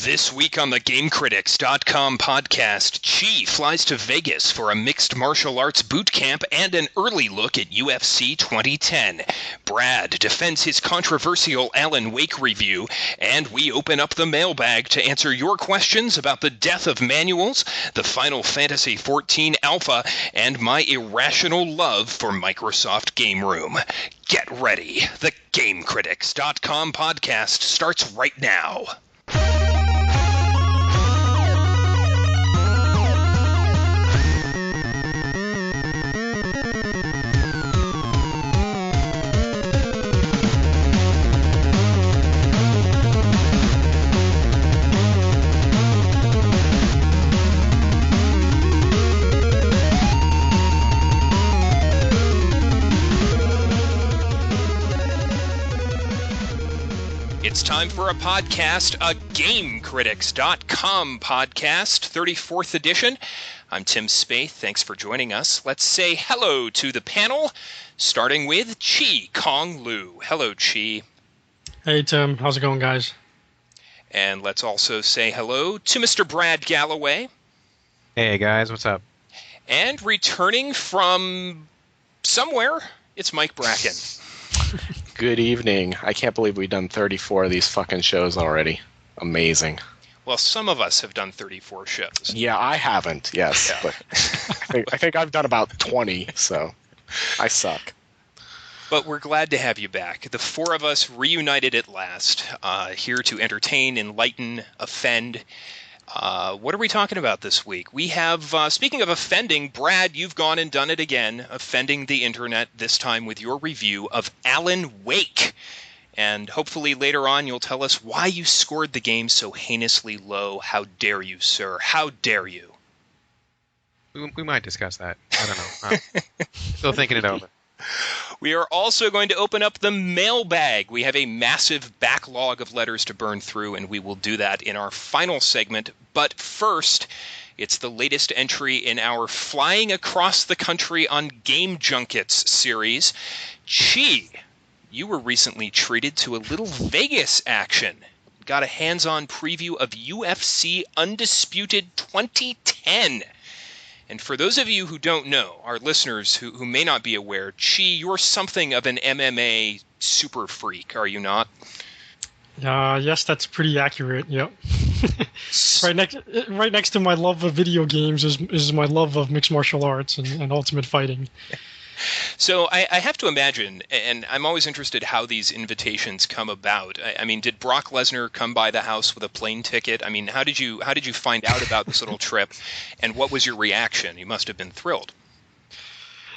This week on the GameCritics.com podcast, Chi flies to Vegas for a mixed martial arts boot camp and an early look at UFC 2010. Brad defends his controversial Alan Wake review, and we open up the mailbag to answer your questions about the death of manuals, the Final Fantasy XIV Alpha, and my irrational love for Microsoft Game Room. Get ready. The GameCritics.com podcast starts right now. It's time for a podcast, a GameCritics.com podcast, 34th edition. I'm Tim Spaeth. Thanks for joining us. Let's say hello to the panel, starting with Chi Kong Lu. Hello, Chi. Hey, Tim. How's it going, guys? And let's also say hello to Mr. Brad Gallaway. Hey, guys. What's up? And returning from somewhere, it's Mike Bracken. Good evening. I can't believe we've done 34 of these fucking shows already. Amazing. Well, some of us have done 34 shows. Yeah, I haven't, yes. Yeah. But I think I've done about 20, so I suck. But we're glad to have you back. The four of us reunited at last, here to entertain, enlighten, offend. What are we talking about this week? We have, speaking of offending, Brad, you've gone and done it again, offending the internet, this time with your review of Alan Wake. And hopefully later on you'll tell us why you scored the game so heinously low. How dare you, sir? How dare you? We might discuss that. I don't know. Still thinking it over. We are also going to open up the mailbag. We have a massive backlog of letters to burn through, and we will do that in our final segment. But first, it's the latest entry in our Flying Across the Country on Game Junkets series. Chi, you were recently treated to a little Vegas action. Got a hands-on preview of UFC Undisputed 2010. And for those of you who don't know, our listeners who may not be aware, Chi, you're something of an MMA super freak, are you not? Yes, that's pretty accurate, yep. Right next to my love of video games is my love of mixed martial arts and ultimate fighting. So I have to imagine, and I'm always interested how these invitations come about. I mean, did Brock Lesnar come by the house with a plane ticket? I mean, how did you find out about this little trip, and what was your reaction? You must have been thrilled.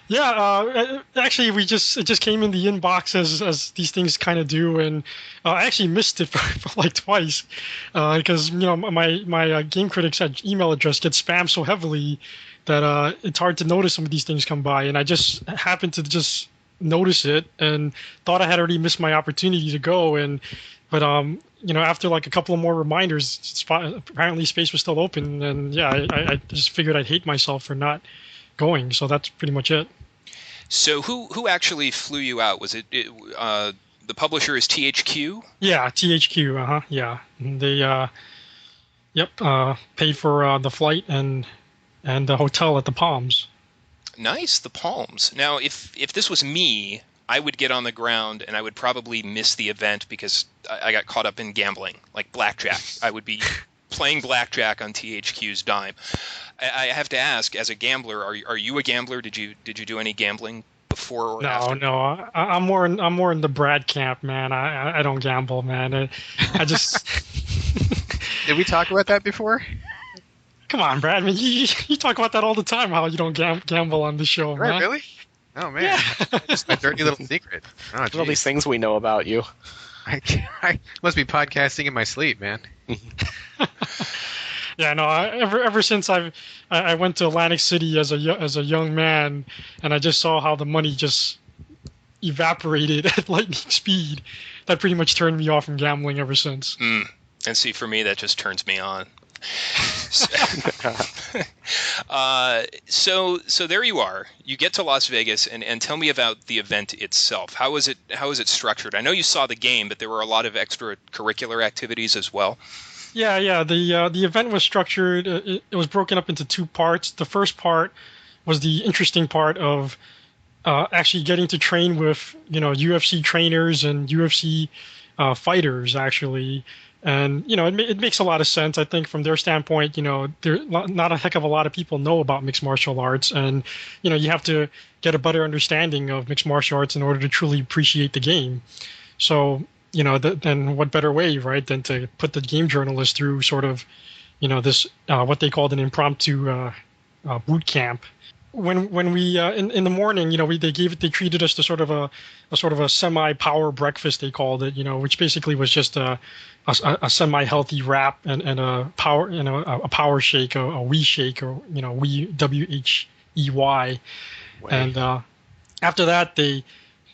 Yeah, actually, it just came in the inbox as these things kind of do, and I actually missed it for like twice because my Game Critics email address gets spammed so heavily that it's hard to notice some of these things come by, and I just happened to just notice it and thought I had already missed my opportunity to go, but after like a couple of more reminders, apparently space was still open, and yeah, I just figured I'd hate myself for not going, so that's pretty much it. So who actually flew you out? Was it the publisher is THQ? Yeah, THQ. Yeah, they paid for the flight and the hotel at the Palms. Nice, the Palms. Now, if this was me, I would get on the ground and I would probably miss the event because I got caught up in gambling, like blackjack. I would be playing blackjack on THQ's dime. I have to ask, as a gambler, are you a gambler? Did you do any gambling before or after? No. I'm more in the Brad camp, man. I don't gamble, man. I just. Did we talk about that before? Come on, Brad. I mean, you talk about that all the time. How you don't gamble on the show, right, man. Really? Oh man, yeah. It's my dirty little secret. Oh, all these things we know about you. I must be podcasting in my sleep, man. Yeah, no. Ever since I went to Atlantic City as a young man, and I just saw how the money just evaporated at lightning speed, that pretty much turned me off from gambling ever since. And see, for me, that just turns me on. So there you are. You get to Las Vegas, and tell me about the event itself. How is it structured? I know you saw the game, but there were a lot of extracurricular activities as well. Yeah. The event was structured. It was broken up into two parts. The first part was the interesting part of actually getting to train with UFC trainers and UFC fighters actually, and it makes a lot of sense. I think from their standpoint, there not a heck of a lot of people know about mixed martial arts, and you have to get a better understanding of mixed martial arts in order to truly appreciate the game. So then what better way, right, than to put the game journalist through sort of this what they called an impromptu boot camp. When we in the morning, they treated us to sort of a semi power breakfast, they called it, which basically was just a semi healthy wrap and a power a power shake, a wee shake, or wee WHEY. And after that they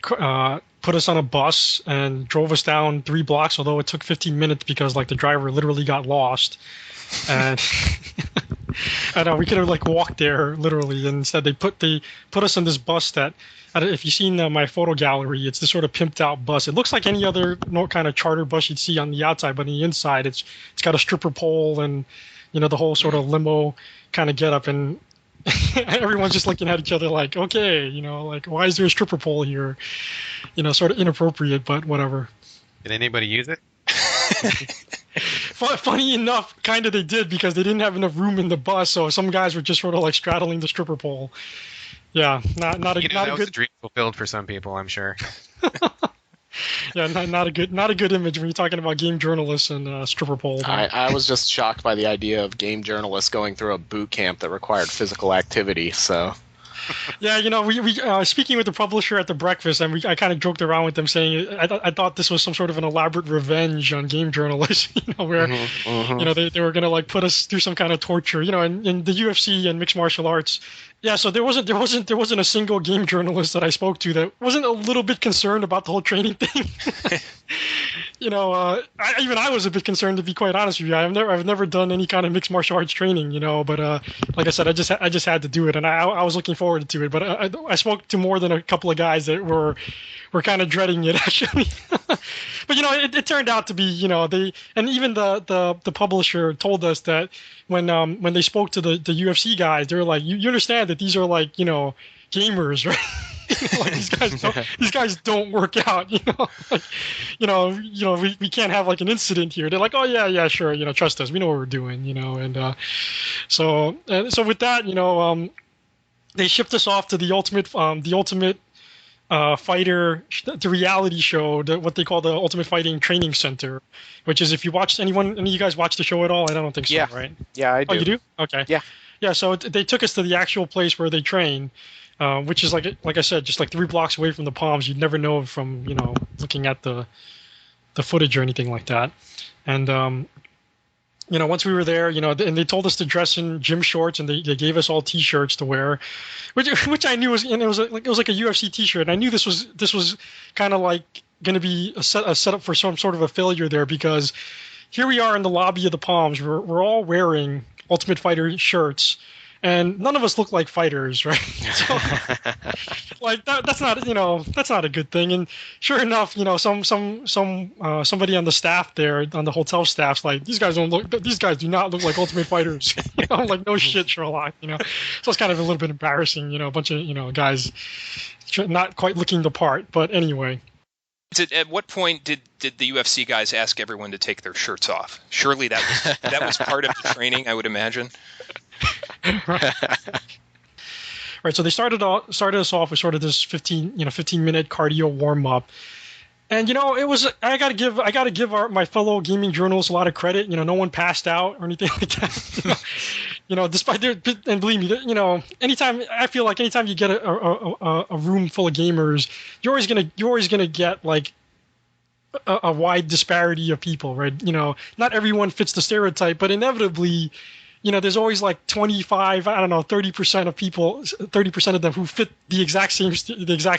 put us on a bus and drove us down 3 blocks, although it took 15 minutes because like the driver literally got lost. And I know we could have like walked there literally, and instead they put us on this bus that, if you've seen my photo gallery, it's this sort of pimped out bus. It looks like any other kind of charter bus you'd see on the outside, but on the inside it's got a stripper pole and the whole sort of limo kind of getup, and everyone's just looking at each other like, okay, like why is there a stripper pole here? Sort of inappropriate, but whatever. Did anybody use it? Funny enough, kind of they did, because they didn't have enough room in the bus, so some guys were just sort of like straddling the stripper pole. Yeah, not a that was good a dream fulfilled for some people, I'm sure. Yeah, not a good image when you're talking about game journalists and stripper pole. I was just shocked by the idea of game journalists going through a boot camp that required physical activity. So. Yeah, we speaking with the publisher at the breakfast, and I kind of joked around with them saying I thought this was some sort of an elaborate revenge on game journalists, where they were gonna like put us through some kind of torture, in the UFC and mixed martial arts. Yeah, so there wasn't a single game journalist that I spoke to that wasn't a little bit concerned about the whole training thing. I was a bit concerned, to be quite honest with you. I've never done any kind of mixed martial arts training, but like I said, I just had to do it, and I was looking forward to it. But I spoke to more than a couple of guys that were kind of dreading it actually. But it turned out to be and even the publisher told us that when they spoke to the UFC guys, they were like, you understand that these are like gamers, right? Like these guys don't work out, we can't have like an incident here. They're like, oh yeah, sure, trust us, we know what we're doing, and so with that, they shipped us off to the ultimate fighter, the reality show, what they call the Ultimate Fighting Training Center, which is, if you watched, any of you guys watch the show at all? I don't think so, right? Yeah, I do. Oh, you do? Okay. Yeah. So they took us to the actual place where they train, which is like I said, just like 3 blocks away from the Palms. You'd never know from looking at the footage or anything like that. And once we were there, and they told us to dress in gym shorts, and they gave us all T-shirts to wear, which I knew was, and it was like a UFC T-shirt. And I knew this was kind of like going to be a setup for some sort of a failure there, because here we are in the lobby of the Palms. We're all wearing Ultimate Fighter shirts, and none of us look like fighters, right? So, like that's not a good thing. And sure enough, somebody on the staff there, on the hotel staff's like, these guys do not look like Ultimate Fighters. I'm like, no shit, Sherlock. So it's kind of a little bit embarrassing. A bunch of guys not quite looking the part. But anyway. At what point did the UFC guys ask everyone to take their shirts off? Surely that was part of the training, I would imagine. Right. So they started us off with sort of this 15-minute cardio warm up, and it was, I gotta give my fellow gaming journalists a lot of credit. No one passed out or anything like that. Despite and believe me, anytime you get a room full of gamers, you're always gonna get like a wide disparity of people, right? Not everyone fits the stereotype, but inevitably, there's always like 25, 30% of people, 30% of them who fit the exact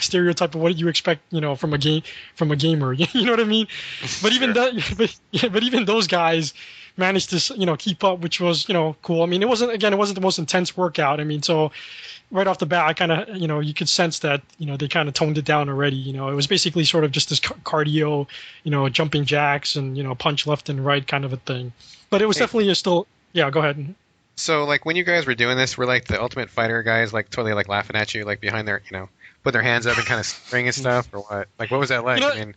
stereotype of what you expect, from a gamer. You know what I mean? But even but even those guys managed to, keep up, which was, cool. I mean, it wasn't the most intense workout. I mean, so right off the bat, I kind of, you could sense that, they kind of toned it down already. It was basically sort of just this cardio, jumping jacks and, punch left and right kind of a thing. But it was Hey. definitely still. Yeah, go ahead. So, like, when you guys were doing this, were like the Ultimate Fighter guys like totally like laughing at you, like behind their, putting their hands up and kind of swearing and stuff, or what? Like, what was that like? You know, I mean,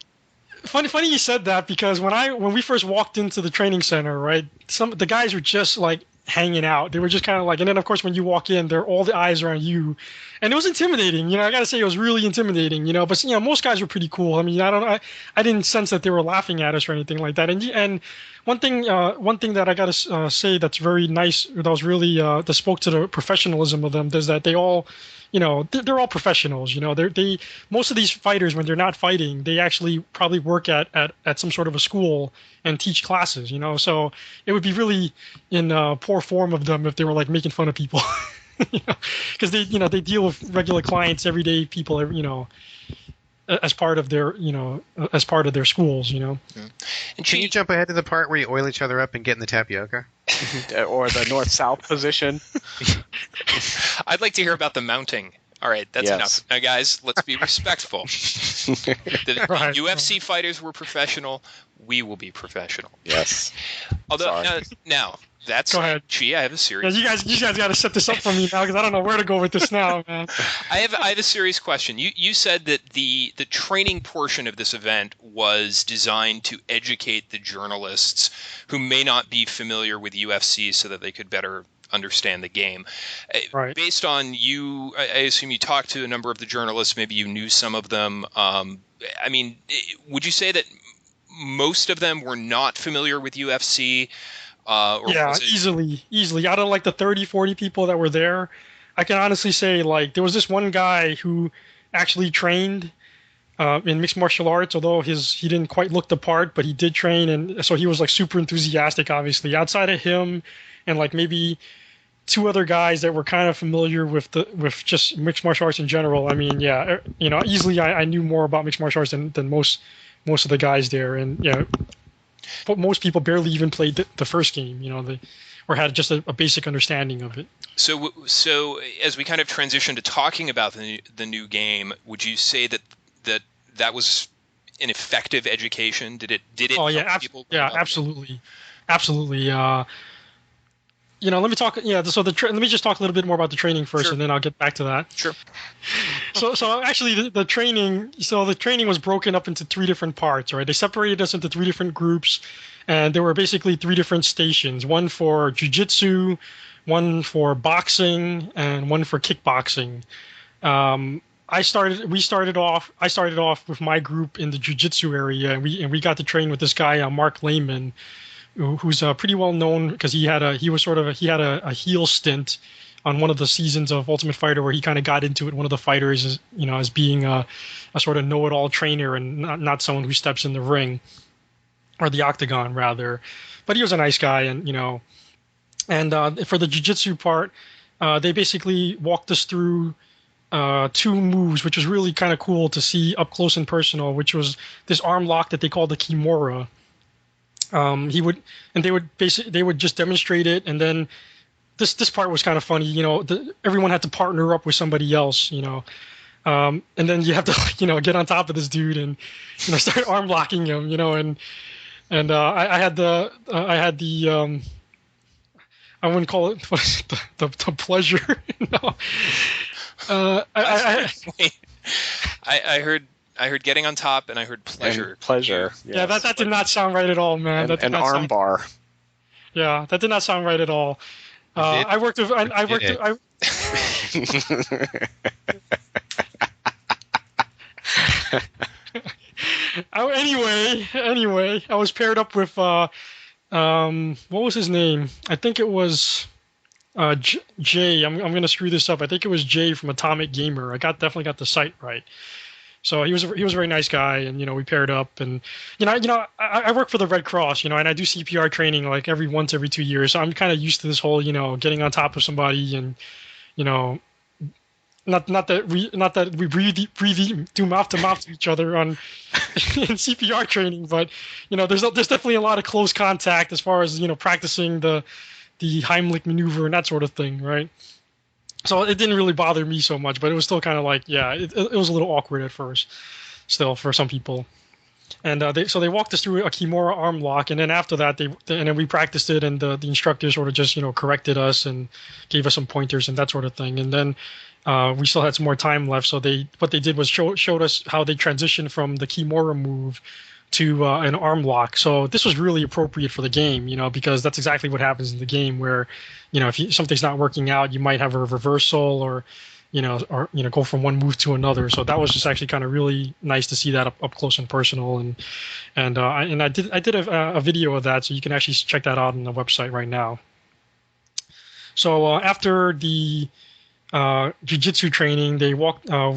funny you said that, because when we first walked into the training center, right, the guys were just like hanging out. They were just kind of like, and then of course when you walk in, all the eyes are on you, and it was intimidating. I gotta say it was really intimidating. But most guys were pretty cool. I mean, I didn't sense that they were laughing at us or anything like that. And one thing that I gotta say that's very nice, that was really that spoke to the professionalism of them, is that they all. They're all professionals. They most of these fighters, when they're not fighting, they actually probably work at some sort of a school and teach classes. So it would be really in poor form of them if they were like making fun of people, because they deal with regular clients, everyday people, as part of their schools. And can you jump ahead to the part where you oil each other up and get in the tapioca? Or the north-south position. I'd like to hear about the mounting. All right, that's Yes. enough. Now, guys, let's be respectful. The Right. UFC fighters were professional. We will be professional. Yes. Although Sorry. now that's Go ahead. Gee, I have a Yeah, serious. you guys got to set this up for me now, because I don't know where to go with this now, man. I have a serious question. You said that the training portion of this event was designed to educate the journalists who may not be familiar with UFC, so that they could better understand the game. Right. Based on you, I assume you talked to a number of the journalists. Maybe you knew some of them. I mean, would you say that most of them were not familiar with UFC? Or Yeah, was it... easily. Out of like the 30, 40 people that were there, I can honestly say, like, there was this one guy who actually trained in mixed martial arts, although he didn't quite look the part, but he did train, and so he was like super enthusiastic, obviously. Outside of him and like maybe two other guys that were kind of familiar with just mixed martial arts in general. I mean, yeah, easily I knew more about mixed martial arts than most of the guys there, and but most people barely even played the first game, or had just a basic understanding of it. So as we kind of transition to talking about the new game, would you say that was an effective education? Did it? Oh yeah, help people learn about absolutely. Let me talk. Yeah, so let me just talk a little bit more about the training first, Sure. and then I'll get back to that. Sure. So actually, the training. So the training was broken up into three different parts. Right, they separated us into three different groups, and there were basically three different stations: one for jiu-jitsu, one for boxing, and one for kickboxing. I started off with my group in the jiu-jitsu area, and we got to train with this guy, Mark Lehman, who's pretty well known because he had a heel stint on one of the seasons of Ultimate Fighter where he kind of got into it. One of the fighters, as being a sort of know-it-all trainer and not someone who steps in the ring or the octagon rather. But he was a nice guy, and for the jiu-jitsu part, they basically walked us through two moves, which was really kind of cool to see up close and personal, which was this arm lock that they called the Kimura. They would just demonstrate it, and then this part was kind of funny. Everyone had to partner up with somebody else, and then you have to get on top of this dude and start arm locking him, and I had the I wouldn't call it the pleasure. I heard getting on top, and I heard pleasure. And pleasure. Yeah, Yes. that did not sound right at all, man. An arm bar. Yeah, that did not sound right at all. I worked with. Anyway, I was paired up with what was his name? I think it was Jay. I'm gonna screw this up. I think it was Jay from Atomic Gamer. Definitely got the site right. So he was a very nice guy, and we paired up, and I work for the Red Cross, and I do CPR training like every 2 years. So I'm kind of used to this whole getting on top of somebody, and not that we breathe do mouth to mouth to each other on in CPR training, but there's definitely a lot of close contact as far as practicing the Heimlich maneuver and that sort of thing, right? So it didn't really bother me so much, but it was still kind of like, it was a little awkward at first, still, for some people. And they walked us through a Kimura arm lock, and then after that, and then we practiced it, and the instructors sort of just corrected us and gave us some pointers and that sort of thing. And then we still had some more time left, so what they did was showed us how they transitioned from the Kimura move to an arm lock. So this was really appropriate for the game, because that's exactly what happens in the game where, if something's not working out, you might have a reversal or go from one move to another. So that was just actually kind of really nice to see that up close and personal. And I did a video of that, so you can actually check that out on the website right now. So after the jiu-jitsu training,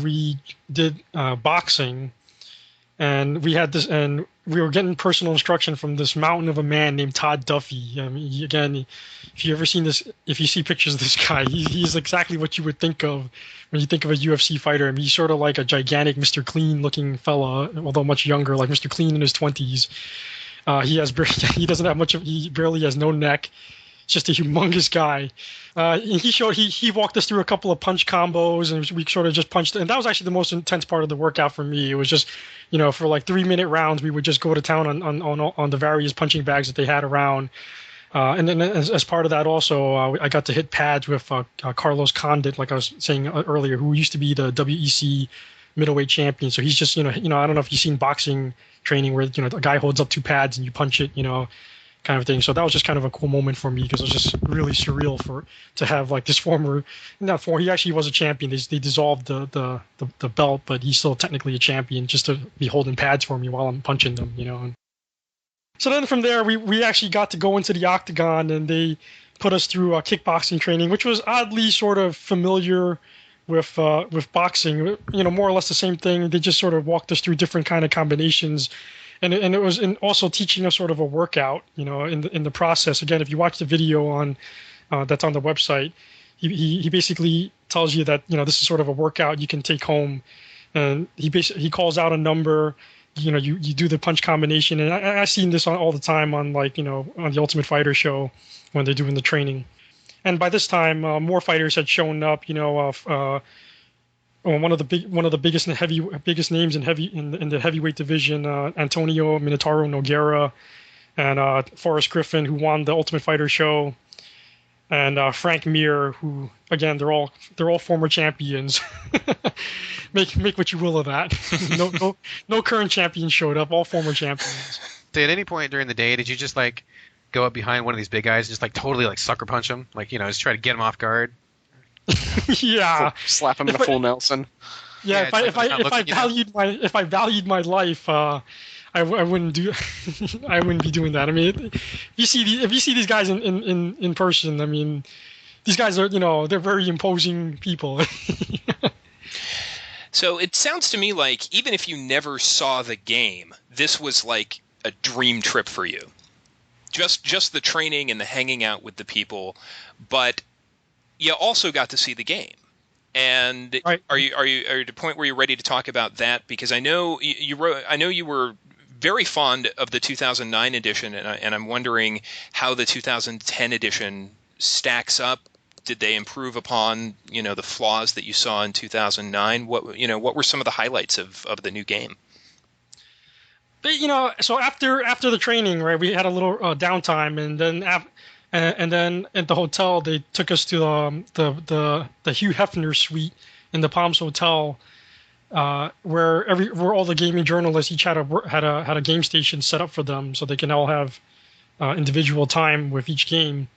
we did boxing. And we were getting personal instruction from this mountain of a man named Todd Duffy. I mean, again, if you see pictures of this guy, he's exactly what you would think of when you think of a UFC fighter. I mean, he's sort of like a gigantic Mr. Clean looking fella, although much younger, like Mr. Clean in his 20s. He barely has no neck. Just a humongous guy. He walked us through a couple of punch combos, and we sort of just punched. And that was actually the most intense part of the workout for me. It was just, for like 3-minute rounds, we would just go to town on the various punching bags that they had around. And then as part of that also, I got to hit pads with Carlos Condit, like I was saying earlier, who used to be the WEC middleweight champion. So he's just, I don't know if you've seen boxing training where, a guy holds up 2 pads and you punch it, kind of thing. So that was just kind of a cool moment for me because it was just really surreal to have like this he actually was a champion. They dissolved the belt, but he's still technically a champion just to be holding pads for me while I'm punching them, And so then from there, we actually got to go into the octagon, and they put us through kickboxing training, which was oddly sort of familiar with boxing, more or less the same thing. They just sort of walked us through different kind of combinations. And it was also teaching us sort of a workout, in the process. Again, if you watch the video on that's on the website, he basically tells you that this is sort of a workout you can take home, and he calls out a number, you do the punch combination, and I've seen this all the time on on the Ultimate Fighter show when they're doing the training, and by this time more fighters had shown up, one of the biggest names in the heavyweight division, Antonio Minotauro Nogueira, and Forrest Griffin, who won the Ultimate Fighter show, and Frank Mir, who again they're all former champions. make what you will of that. No current champions showed up, all former champions. So at any point during the day, did you just like go up behind one of these big guys, and just like totally like sucker punch him, like just try to get him off guard? Yeah, slap him in a full Nelson. Yeah, if I valued my life, I wouldn't do. I wouldn't be doing that. I mean, if you see these guys in person, I mean, these guys are they're very imposing people. So it sounds to me like even if you never saw the game, this was like a dream trip for you. Just the training and the hanging out with the people, but you also got to see the game. And right. Are you at a point where you're ready to talk about that? Because I know you were very fond of the 2009 edition, and I'm wondering how the 2010 edition stacks up. Did they improve upon the flaws that you saw in 2009? What were some of the highlights of the new game? But so after the training, right, we had a little downtime, and then at the hotel they took us to the Hugh Hefner suite in the Palms Hotel, where all the gaming journalists each had a game station set up for them, so they can all have individual time with each game.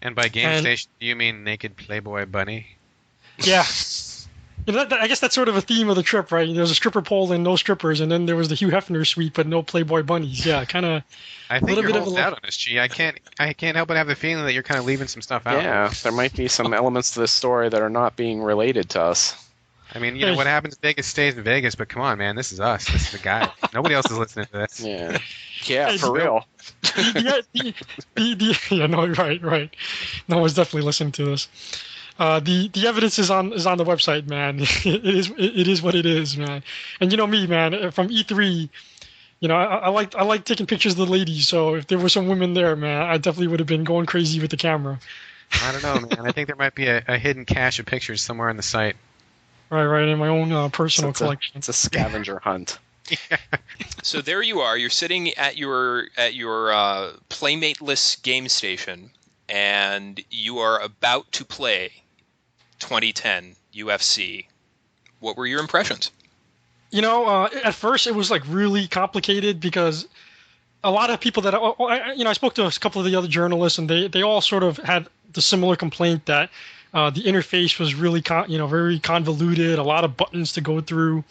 And by game station, do you mean naked Playboy bunny? Yeah. I guess that's sort of a theme of the trip, right? There was a stripper pole and no strippers, and then there was the Hugh Hefner suite, but no Playboy bunnies. Yeah, kind of. I think you're holding out on us, G. I can't help but have the feeling that you're kind of leaving some stuff out. Yeah, there might be some elements to this story that are not being related to us. I mean, what happens in Vegas stays in Vegas, but come on, man, this is us. This is the guy. Nobody else is listening to this. Yeah, for real. Yeah, no, right. No one's definitely listening to this. The evidence is on the website, man. It is what it is, man. And me, man, from E3, I like taking pictures of the ladies. So if there were some women there, man, I definitely would have been going crazy with the camera. I don't know, man. I think there might be a hidden cache of pictures somewhere on the site. Right, in my own personal collection. It's a scavenger hunt. So there you are. You're sitting at your playmateless game station, and you are about to play 2010 UFC. What were your impressions? At first it was like really complicated because a lot of people that I spoke to a couple of the other journalists, and they all sort of had the similar complaint that the interface was really very convoluted, a lot of buttons to go through.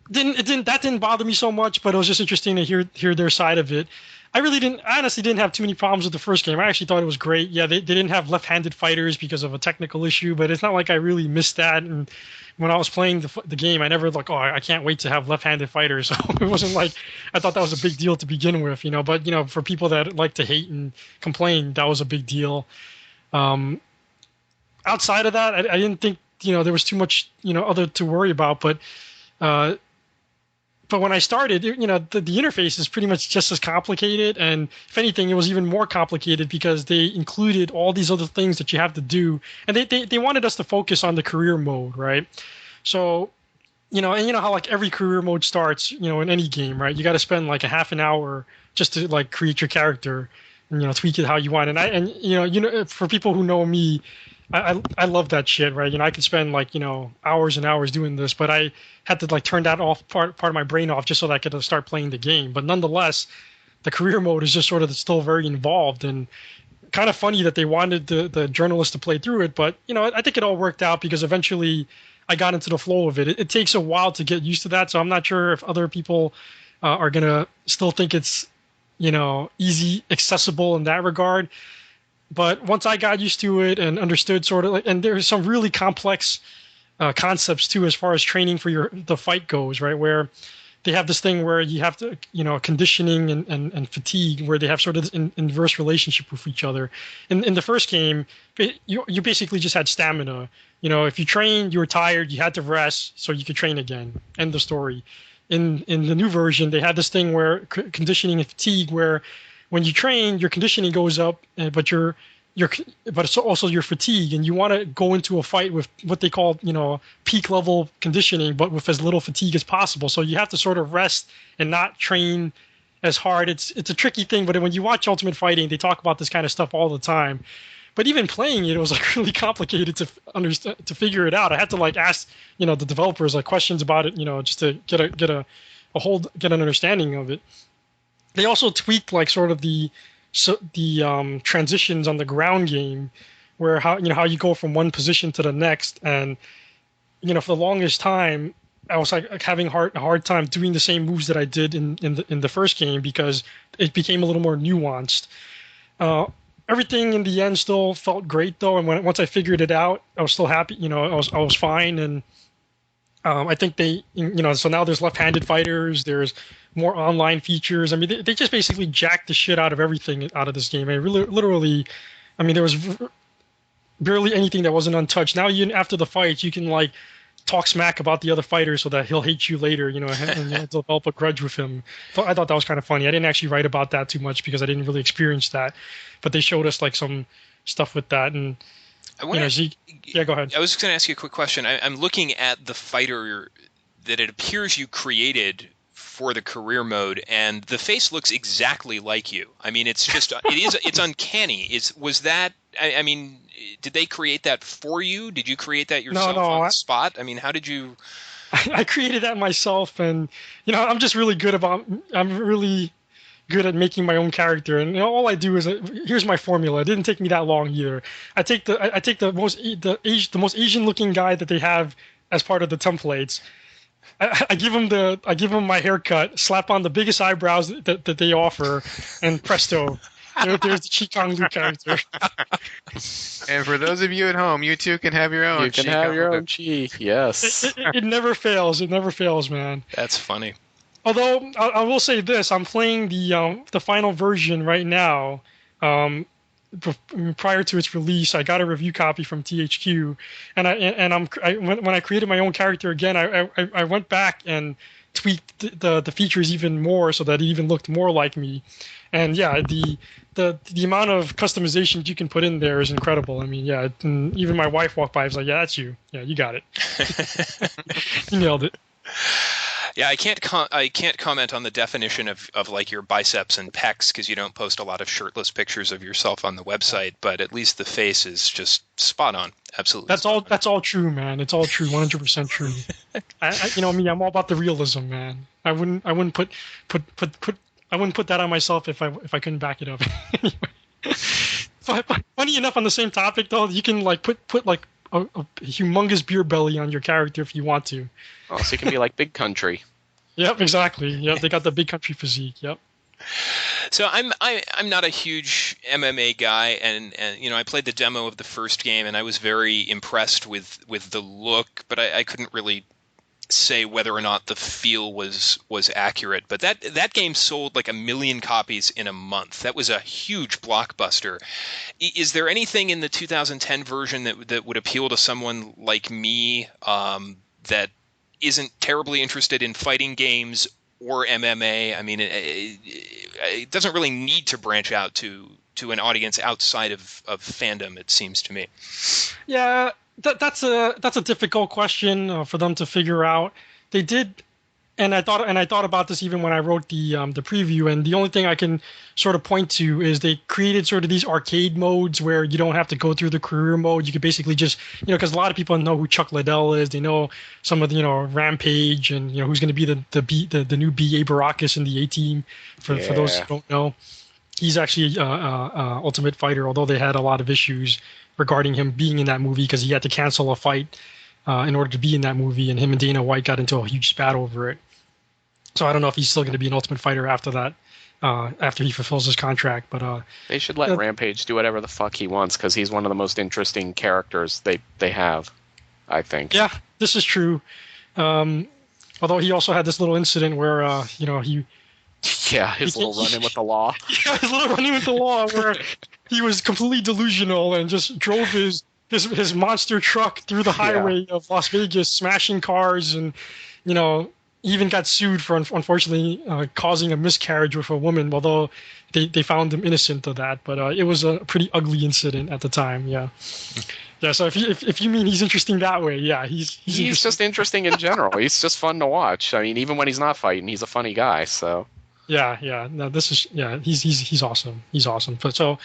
That didn't bother me so much, but it was just interesting to hear their side of it. I honestly didn't have too many problems with the first game. I actually thought it was great. Yeah, they didn't have left-handed fighters because of a technical issue, but it's not like I really missed that. And when I was playing the game, I never I can't wait to have left-handed fighters. So it wasn't like I thought that was a big deal to begin with, But for people that like to hate and complain, that was a big deal. Outside of that, I didn't think there was too much other to worry about, but when I started, the interface is pretty much just as complicated, and if anything, it was even more complicated because they included all these other things that you have to do, and they wanted us to focus on the career mode, right? So, and how like every career mode starts, in any game, right? You got to spend like a half an hour just to like create your character, and tweak it how you want. And for people who know me, I love that shit, right? I could spend like hours and hours doing this, but I had to like turn that off part of my brain off just so that I could start playing the game. But nonetheless, the career mode is just sort of still very involved, and kind of funny that they wanted the journalists to play through it. But I think it all worked out because eventually I got into the flow of it. It takes a while to get used to that, so I'm not sure if other people are gonna still think it's easy, accessible in that regard. But once I got used to it and understood sort of and there's some really complex concepts too as far as training for the fight goes, right? Where they have this thing where you have to, conditioning and fatigue, where they have sort of this inverse relationship with each other. In the first game, you basically just had stamina. If you trained, you were tired, you had to rest so you could train again. End the story. In the new version, they had this thing where conditioning and fatigue, where when you train, your conditioning goes up, but it's also your fatigue, and you want to go into a fight with what they call, peak level conditioning, but with as little fatigue as possible. So you have to sort of rest and not train as hard. It's a tricky thing, but when you watch Ultimate Fighting, they talk about this kind of stuff all the time. But even playing it was like really complicated to understand, to figure it out. I had to like ask, the developers like questions about it, just to get an understanding of it. They also tweaked like sort of the transitions on the ground game, where how you go from one position to the next, and for the longest time I was like having a hard time doing the same moves that I did in the first game because it became a little more nuanced. Everything in the end still felt great though, and once I figured it out, I was still happy. I was fine, and I think they so now there's left-handed fighters, there's more online features. I mean, they just basically jacked the shit out of everything out of this game. Literally, I mean, there was barely anything that wasn't untouched. Now, after the fights, you can like talk smack about the other fighter so that he'll hate you later, and develop a grudge with him. I thought that was kind of funny. I didn't actually write about that too much because I didn't really experience that, but they showed us like some stuff with that. And yeah, go ahead. I was just going to ask you a quick question. I'm looking at the fighter that it appears you created for the career mode, and the face looks exactly like you. I mean, it's uncanny. Was that? I mean, did they create that for you? Did you create that yourself on the spot? I mean, how did you? I created that myself, and I'm really good at making my own character, and all I do is here's my formula. It didn't take me that long either. I take the most Asian looking guy that they have as part of the templates. I give him my haircut, slap on the biggest eyebrows that they offer, and presto, there's the Chi Kong Lu character. And for those of you at home, you too can have your own. You can have your own Chi. Yes. It never fails. It never fails, man. That's funny. Although I will say this, I'm playing the final version right now. Prior to its release, I got a review copy from THQ, and when I created my own character again, I went back and tweaked the features even more so that it even looked more like me. And yeah, the amount of customization you can put in there is incredible. I mean, yeah, and even my wife walked by and was like, "Yeah, that's you. Yeah, you got it. You nailed it." Yeah, I can't comment on the definition of like your biceps and pecs because you don't post a lot of shirtless pictures of yourself on the website. But at least the face is just spot on. Absolutely. That's all true, man. It's all true, 100% true. You know me, I'm all about the realism, man. I wouldn't put I wouldn't put that on myself if I couldn't back it up. Anyway. But funny enough, on the same topic though, you can like put like a humongous beer belly on your character if you want to. Oh, so you can be like Big Country. Yep, exactly. Yep, they got the Big Country physique. Yep. So I'm not a huge MMA guy, and you know I played the demo of the first game, and I was very impressed with the look, but I couldn't really say whether or not the feel was accurate. But that game sold like 1 million copies in a month. That was a huge blockbuster. Is there anything in the 2010 version that would appeal to someone like me that isn't terribly interested in fighting games or MMA? I mean, it doesn't really need to branch out to an audience outside of fandom, it seems to me. Yeah, that's a difficult question for them to figure out. They did, and I thought about this even when I wrote the preview. And the only thing I can sort of point to is they created sort of these arcade modes where you don't have to go through the career mode. You could basically just, you know, because a lot of people know who Chuck Liddell is. They know some of the, you know, Rampage and, you know, who's going to be the new B.A. Baracus in the A Team. For those who don't know, he's actually Ultimate Fighter. Although they had a lot of issues regarding him being in that movie because he had to cancel a fight in order to be in that movie, and him and Dana White got into a huge spat over it. So I don't know if he's still going to be an Ultimate Fighter after that, after he fulfills his contract. But they should let Rampage do whatever the fuck he wants because he's one of the most interesting characters they have, I think. Yeah, this is true. Although he also had this little incident where you know he. Yeah, his little run-in with the law. Yeah, his little run-in with the law where he was completely delusional and just drove his monster truck through the highway of Las Vegas, smashing cars, and, you know, even got sued for unfortunately causing a miscarriage with a woman, although they found him innocent of that. But it was a pretty ugly incident at the time, yeah. Yeah, so if you mean he's interesting that way, yeah, he's just interesting in general. He's just fun to watch. I mean, even when he's not fighting, he's a funny guy, so... Yeah. No, he's awesome. He's awesome. But so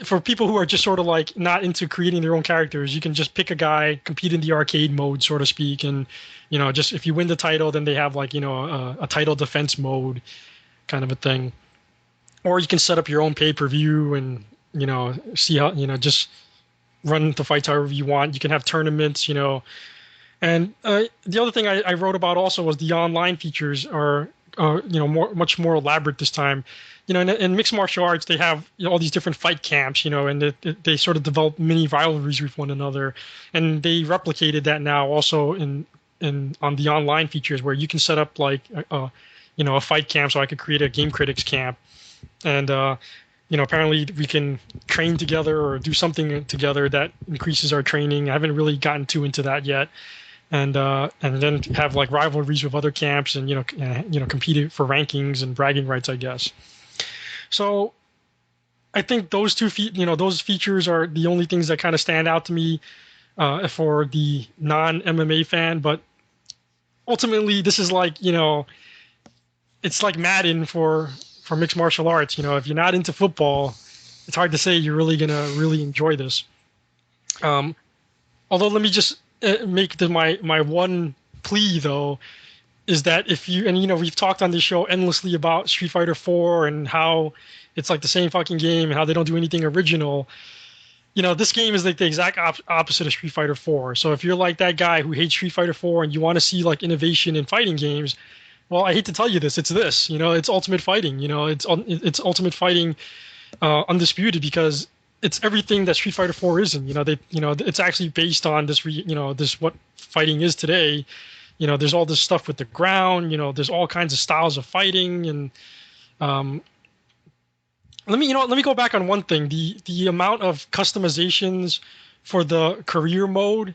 for people who are just sort of like not into creating their own characters, you can just pick a guy, compete in the arcade mode, so to speak, and, you know, just if you win the title, then they have like, you know, a title defense mode kind of a thing. Or you can set up your own pay-per-view and, you know, see how, you know, just run the fights however you want. You can have tournaments, you know. And the other thing I wrote about also was the online features are you know, much more elaborate this time. You know, in mixed martial arts, they have, you know, all these different fight camps, you know, and they sort of develop mini rivalries with one another, and they replicated that now also on the online features where you can set up like you know, a fight camp. So I could create a game critics camp, and you know, apparently we can train together or do something together that increases our training. I haven't really gotten too into that yet. And then have like rivalries with other camps, and you know compete for rankings and bragging rights, I guess. So I think those those features are the only things that kind of stand out to me for the non-MMA fan. But ultimately, this is like, you know, it's like Madden for mixed martial arts. You know, if you're not into football, it's hard to say you're really gonna really enjoy this. Although let me just make my one plea though, is that if you, and you know, we've talked on this show endlessly about Street Fighter 4 and how it's like the same fucking game and how they don't do anything original. You know, this game is like the exact opposite of Street Fighter 4. So if you're like that guy who hates Street Fighter 4 and you want to see like innovation in fighting games, well, I hate to tell you this, it's this. You know, it's Ultimate Fighting. You know, it's Ultimate Fighting undisputed, because it's everything that Street Fighter 4 isn't. You know, it's actually based on this. This what fighting is today. You know, there's all this stuff with the ground. You know, there's all kinds of styles of fighting, and let me go back on one thing. The amount of customizations for the career mode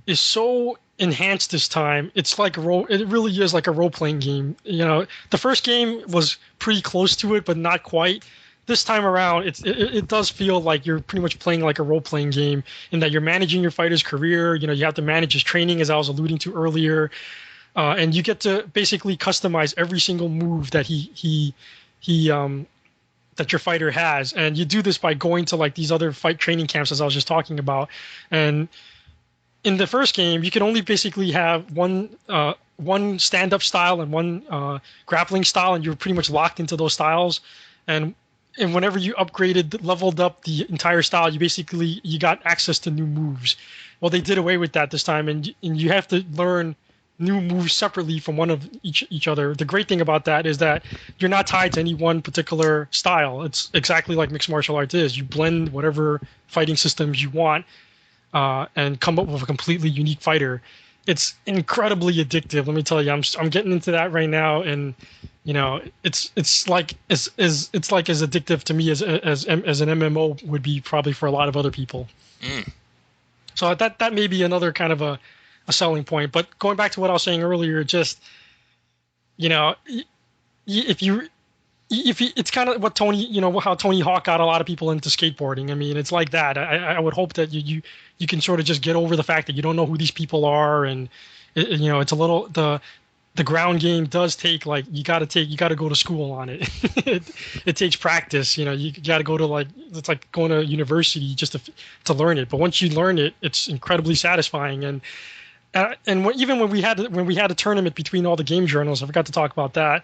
is so enhanced this time. It's like it really is like a role-playing game. You know, the first game was pretty close to it, but not quite. This time around, it does feel like you're pretty much playing like a role-playing game, in that you're managing your fighter's career. You know, you have to manage his training, as I was alluding to earlier. and you get to basically customize every single move that he that your fighter has, and you do this by going to like these other fight training camps, as I was just talking about. And in the first game, you can only basically have one stand-up style and one grappling style, and you're pretty much locked into those styles. And whenever you leveled up the entire style, you got access to new moves. Well, they did away with that this time, and you have to learn new moves separately from one of each other. The great thing about that is that you're not tied to any one particular style. It's exactly like mixed martial arts is. You blend whatever fighting systems you want and come up with a completely unique fighter. It's incredibly addictive. Let me tell you, I'm getting into that right now, and it's like as addictive to me as an MMO would be probably for a lot of other people. So that may be another kind of a selling point. But going back to what I was saying earlier, just it's kind of what Tony, how Tony Hawk got a lot of people into skateboarding. I mean, it's like that. I would hope that you can sort of just get over the fact that you don't know who these people are, and it's a little the ground game does take like you got to go to school on it. It takes practice. You got to go to it's like going to university just to learn it. But once you learn it, it's incredibly satisfying. And even when we had a tournament between all the game journals, I forgot to talk about that.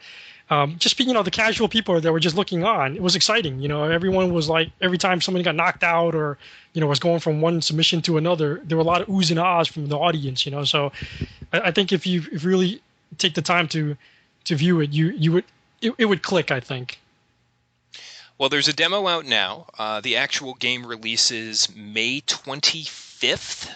Just the casual people that were just looking on, it was exciting. Everyone was like, every time somebody got knocked out or was going from one submission to another, there were a lot of oohs and ahs from the audience. So I think if you really take the time to view it, it would click, I think. Well, there's a demo out now. The actual game releases May 25th,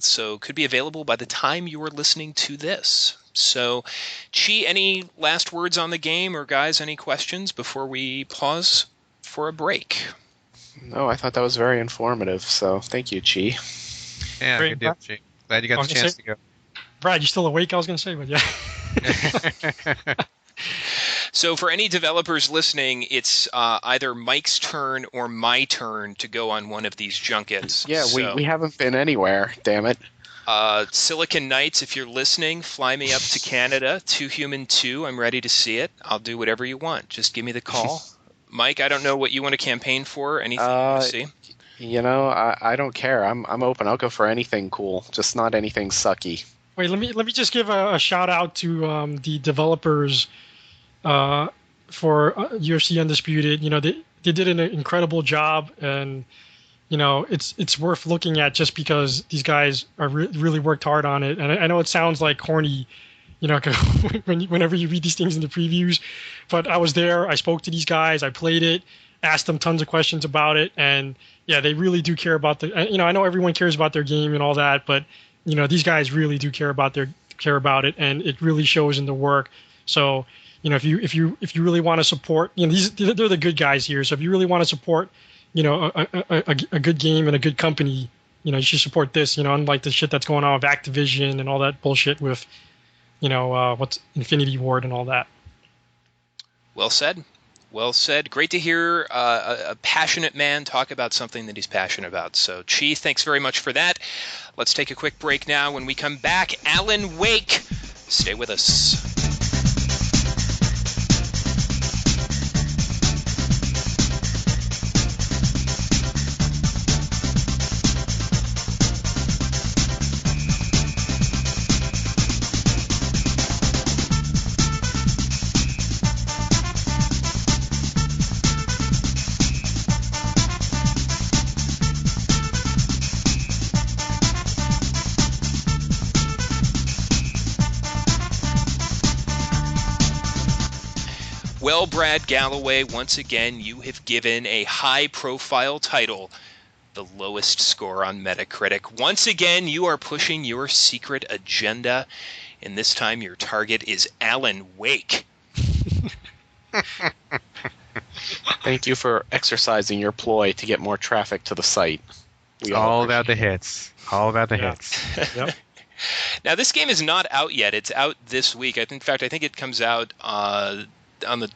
so could be available by the time you are listening to this. So, Chi, any last words on the game, or guys, any questions before we pause for a break? No, I thought that was very informative, so thank you, Chi. Yeah, Great. good deal, Chi. Glad you got the chance to go. Brad, you still awake? I was going to say, but yeah. So for any developers listening, it's either Mike's turn or my turn to go on one of these junkets. Yeah, we haven't been anywhere, damn it. Silicon Knights, if you're listening, fly me up to Canada. 2 Human 2, I'm ready to see it. I'll do whatever you want. Just give me the call. Mike, I don't know what you want to campaign for. Anything you want to see? I don't care. I'm open. I'll go for anything cool, just not anything sucky. Wait, let me just give a shout out to the developers for UFC Undisputed. They did an incredible job, and it's worth looking at just because these guys are really worked hard on it. And I know it sounds like corny, whenever you read these things in the previews, but I was there. I spoke to these guys. I played it, asked them tons of questions about it, and yeah, they really do care about I know everyone cares about their game and all that, but these guys really do care about it, and it really shows in the work. So, if you really want to support, they're the good guys here. So if you really want to support, a good game and a good company, you should support this. Unlike the shit that's going on with Activision and all that bullshit with, what's Infinity Ward and all that. Well said. Well said. Great to hear a passionate man talk about something that he's passionate about. So, Chi, thanks very much for that. Let's take a quick break now. When we come back, Alan Wake. Stay with us. Well, Brad Gallaway, once again, you have given a high-profile title the lowest score on Metacritic. Once again, you are pushing your secret agenda, and this time your target is Alan Wake. Thank you for exercising your ploy to get more traffic to the site. All about the hits. All about the hits. Yep. Now, this game is not out yet. It's out this week. In fact, I think it comes out on the,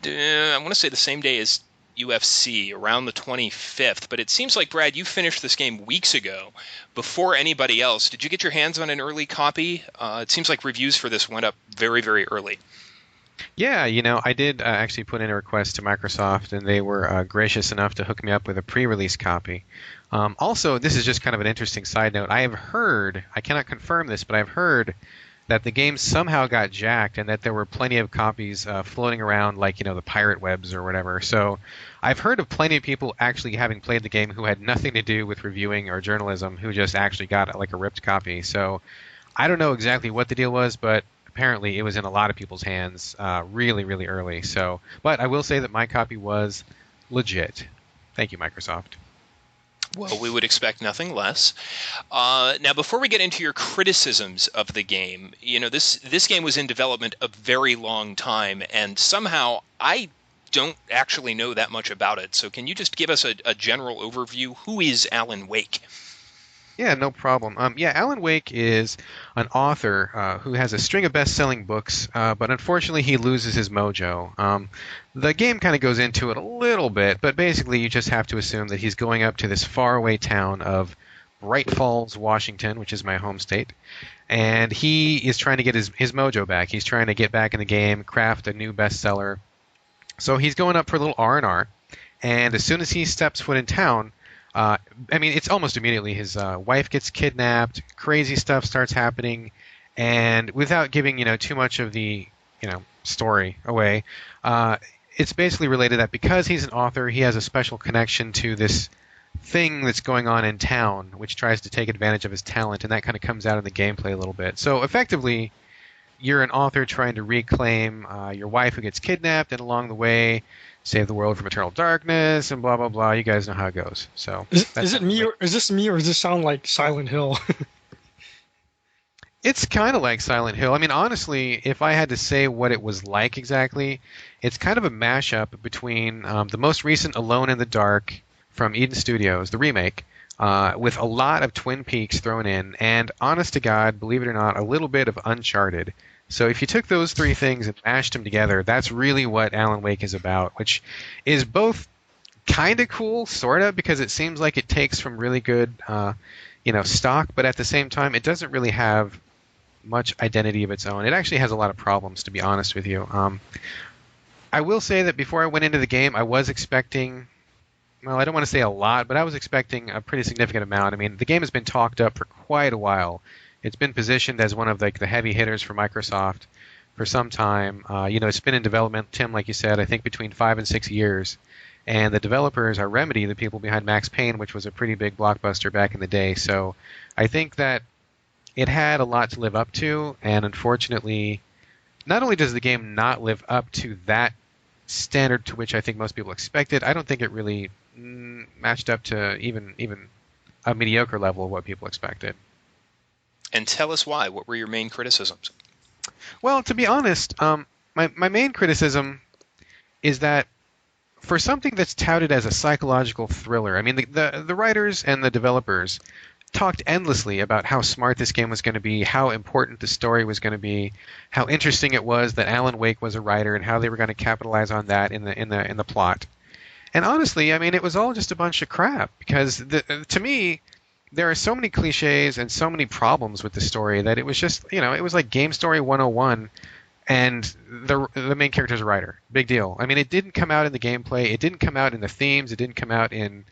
I want to say the same day as UFC around the 25th, but it seems like, Brad, you finished this game weeks ago before anybody else. Did you get your hands on an early copy? It seems like reviews for this went up very, very early. Yeah, I did actually put in a request to Microsoft, and they were gracious enough to hook me up with a pre-release copy. Also, this is just kind of an interesting side note. I have heard, I cannot confirm this, but I've heard that the game somehow got jacked and that there were plenty of copies floating around, like, the pirate webs or whatever. So I've heard of plenty of people actually having played the game who had nothing to do with reviewing or journalism, who just actually got like a ripped copy. So I don't know exactly what the deal was, but apparently it was in a lot of people's hands really, really early. So, but I will say that my copy was legit. Thank you, Microsoft. Well, we would expect nothing less. Now, before we get into your criticisms of the game, this game was in development a very long time, and somehow I don't actually know that much about it. So can you just give us a general overview? Who is Alan Wake? Yeah, no problem. Alan Wake is an author who has a string of best-selling books, but unfortunately he loses his mojo. The game kind of goes into it a little bit, but basically you just have to assume that he's going up to this faraway town of Bright Falls, Washington, which is my home state, and he is trying to get his mojo back. He's trying to get back in the game, craft a new bestseller. So he's going up for a little R&R, and as soon as he steps foot in town, it's almost immediately his wife gets kidnapped, crazy stuff starts happening, and without giving too much of the story away, it's basically related that because he's an author, he has a special connection to this thing that's going on in town, which tries to take advantage of his talent, and that kind of comes out in the gameplay a little bit. So effectively, you're an author trying to reclaim your wife who gets kidnapped, and along the way, save the world from eternal darkness, and blah blah blah. You guys know how it goes. So is it me, or is this me, or does this sound like Silent Hill? It's kind of like Silent Hill. I mean, honestly, if I had to say what it was like exactly, it's kind of a mashup between the most recent Alone in the Dark from Eden Studios, the remake, with a lot of Twin Peaks thrown in, and honest to God, believe it or not, a little bit of Uncharted. So if you took those three things and mashed them together, that's really what Alan Wake is about, which is both kind of cool, sort of, because it seems like it takes from really good, stock, but at the same time, it doesn't really have much identity of its own. It actually has a lot of problems, to be honest with you. I will say that before I went into the game, I was expecting, well, I don't want to say a lot, but I was expecting a pretty significant amount. I mean, the game has been talked up for quite a while. It's been positioned as one of the heavy hitters for Microsoft for some time. It's been in development, Tim, like you said, I think between 5 and 6 years. And the developers are Remedy, the people behind Max Payne, which was a pretty big blockbuster back in the day. So I think that it had a lot to live up to, and unfortunately, not only does the game not live up to that standard to which I think most people expected, I don't think it really matched up to even a mediocre level of what people expected. And tell us why. What were your main criticisms? Well, to be honest, my main criticism is that for something that's touted as a psychological thriller, I mean, the writers and the developers talked endlessly about how smart this game was going to be, how important the story was going to be, how interesting it was that Alan Wake was a writer, and how they were going to capitalize on that in the plot. And honestly, I mean, it was all just a bunch of crap, because to me, there are so many cliches and so many problems with the story that it was just, it was like Game Story 101, and the main character's a writer. Big deal. I mean, it didn't come out in the gameplay, it didn't come out in the themes, it didn't come out in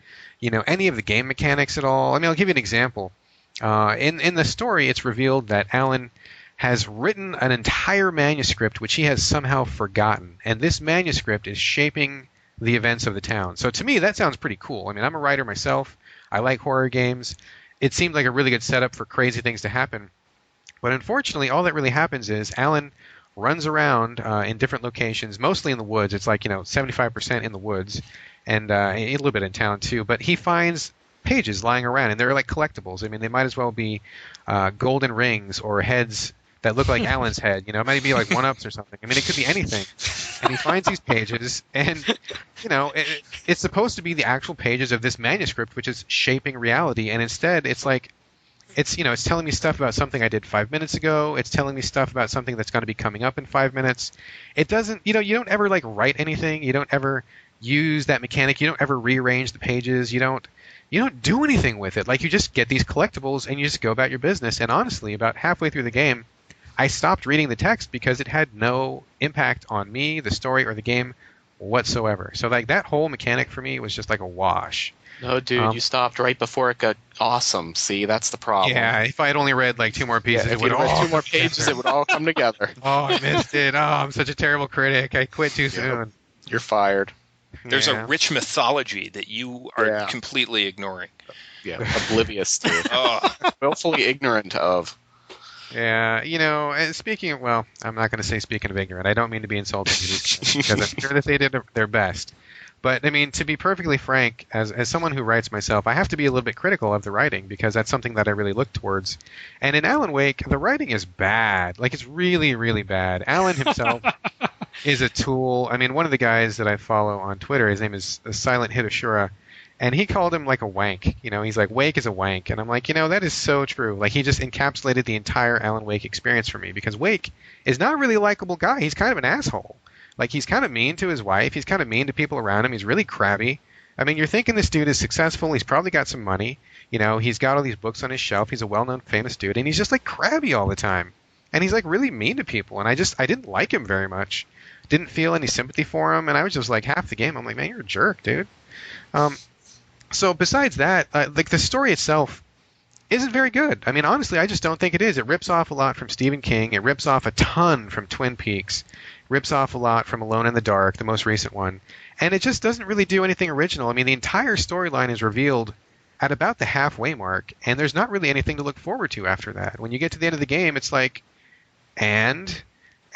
any of the game mechanics at all. I mean, I'll give you an example. In the story, it's revealed that Alan has written an entire manuscript which he has somehow forgotten, and this manuscript is shaping the events of the town. So to me, that sounds pretty cool. I mean, I'm a writer myself. I like horror games. It seemed like a really good setup for crazy things to happen. But unfortunately, all that really happens is Alan runs around in different locations, mostly in the woods. It's like, 75% in the woods, and a little bit in town too. But he finds pages lying around, and they're like collectibles. I mean, they might as well be golden rings or heads that look like Alan's head. It might be like one-ups or something. I mean, it could be anything. And he finds these pages, and it's supposed to be the actual pages of this manuscript, which is shaping reality. And instead, it's like it's telling me stuff about something I did 5 minutes ago. It's telling me stuff about something that's going to be coming up in 5 minutes. It doesn't. You don't ever write anything. You don't ever use that mechanic. You don't ever rearrange the pages. You don't do anything with it. Like, you just get these collectibles and you just go about your business. And honestly, about halfway through the game, I stopped reading the text because it had no impact on me, the story, or the game whatsoever. So like that whole mechanic for me was just like a wash. No, dude, you stopped right before it got awesome. See, that's the problem. Yeah, if I had only read like 2 more pieces, if you read 2 more pages, it would all come together. Oh, I missed it. Oh, I'm such a terrible critic. I quit too soon. You're fired. There's a rich mythology that you are completely ignoring. Yeah, oblivious to. Oh. Willfully ignorant of. Yeah, and speaking of, well, I'm not going to say speaking of ignorant. I don't mean to be insulting to these guys, because I'm sure that they did their best. But, I mean, to be perfectly frank, as someone who writes myself, I have to be a little bit critical of the writing, because that's something that I really look towards. And in Alan Wake, the writing is bad. Like, it's really, really bad. Alan himself is a tool. I mean, one of the guys that I follow on Twitter, his name is Silent Hitoshura, and he called him like a wank. He's like, Wake is a wank. And I'm like, that is so true. Like, he just encapsulated the entire Alan Wake experience for me, because Wake is not a really likable guy. He's kind of an asshole. Like, he's kind of mean to his wife. He's kind of mean to people around him. He's really crabby. I mean, you're thinking this dude is successful. He's probably got some money. He's got all these books on his shelf. He's a well-known, famous dude. And he's just, like, crabby all the time. And he's, like, really mean to people. And I didn't like him very much. Didn't feel any sympathy for him. And I was just, like, half the game, I'm like, man, you're a jerk, dude. So besides that, like, the story itself isn't very good. I mean, honestly, I just don't think it is. It rips off a lot from Stephen King. It rips off a ton from Twin Peaks. Rips off a lot from Alone in the Dark, the most recent one. And it just doesn't really do anything original. I mean, the entire storyline is revealed at about the halfway mark, and there's not really anything to look forward to after that. When you get to the end of the game, it's like, and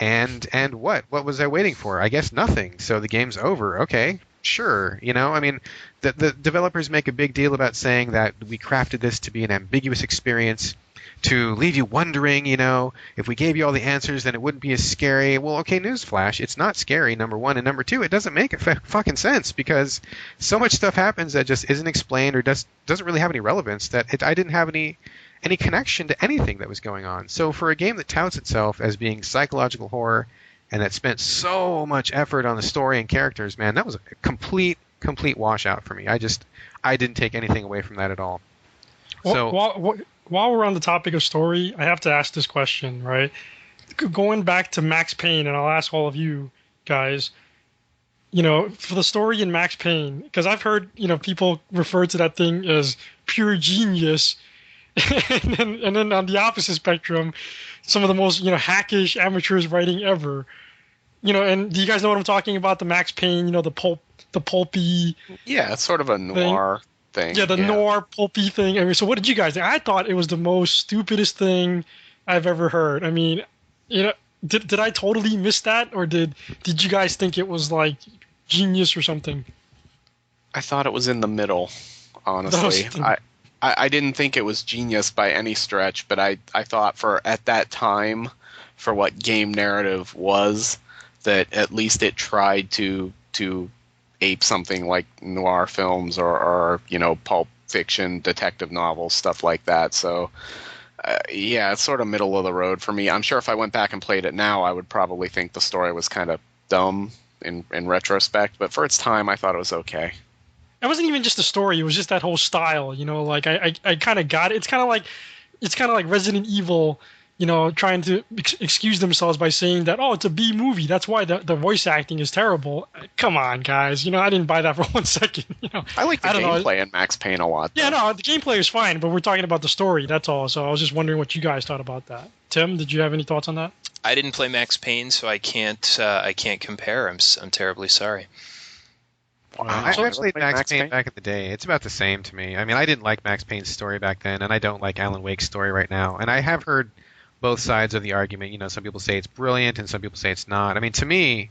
what? What was I waiting for? I guess nothing. So the game's over. Okay, sure. I mean, the developers make a big deal about saying that we crafted this to be an ambiguous experience, to leave you wondering, if we gave you all the answers, then it wouldn't be as scary. Well, okay, newsflash, it's not scary, number one. And number two, it doesn't make fucking sense, because so much stuff happens that just isn't explained or doesn't really have any relevance, that I didn't have any connection to anything that was going on. So for a game that touts itself as being psychological horror and that spent so much effort on the story and characters, man, that was a complete washout for me. I didn't take anything away from that at all. While we're on the topic of story, I have to ask this question, right? Going back to Max Payne, and I'll ask all of you guys, for the story in Max Payne, because I've heard, people refer to that thing as pure genius, and then on the opposite spectrum, some of the most, hackish amateurs writing ever. And do you guys know what I'm talking about? The Max Payne, the pulpy. Yeah, it's sort of a noir thing. Yeah, the noir pulpy thing. I mean, so what did you guys think? I thought it was the most stupidest thing I've ever heard. I mean, did I totally miss that, or did you guys think it was like genius or something? I thought it was in the middle, honestly. I didn't think it was genius by any stretch, but I thought at that time, for what game narrative was, that at least it tried to ape something like noir films or pulp fiction, detective novels, stuff like that. So yeah, it's sort of middle of the road for me. I'm sure if I went back and played it now, I would probably think the story was kind of dumb in retrospect, but for its time, I thought it was okay. It wasn't even just the story; it was just that whole style. Like I kind of got it. It's kind of like Resident Evil. Trying to excuse themselves by saying that, it's a B movie. That's why the voice acting is terrible. Come on, guys. I didn't buy that for 1 second. I like the gameplay in Max Payne a lot, though. Yeah, no, the gameplay is fine, but we're talking about the story. That's all. So I was just wondering what you guys thought about that. Tim, did you have any thoughts on that? I didn't play Max Payne, so I can't compare. I'm terribly sorry. Wow. I played Max Payne back in the day. It's about the same to me. I mean, I didn't like Max Payne's story back then, and I don't like Alan Wake's story right now. And I have heard both sides of the argument. Some people say it's brilliant and some people say it's not. I mean, to me,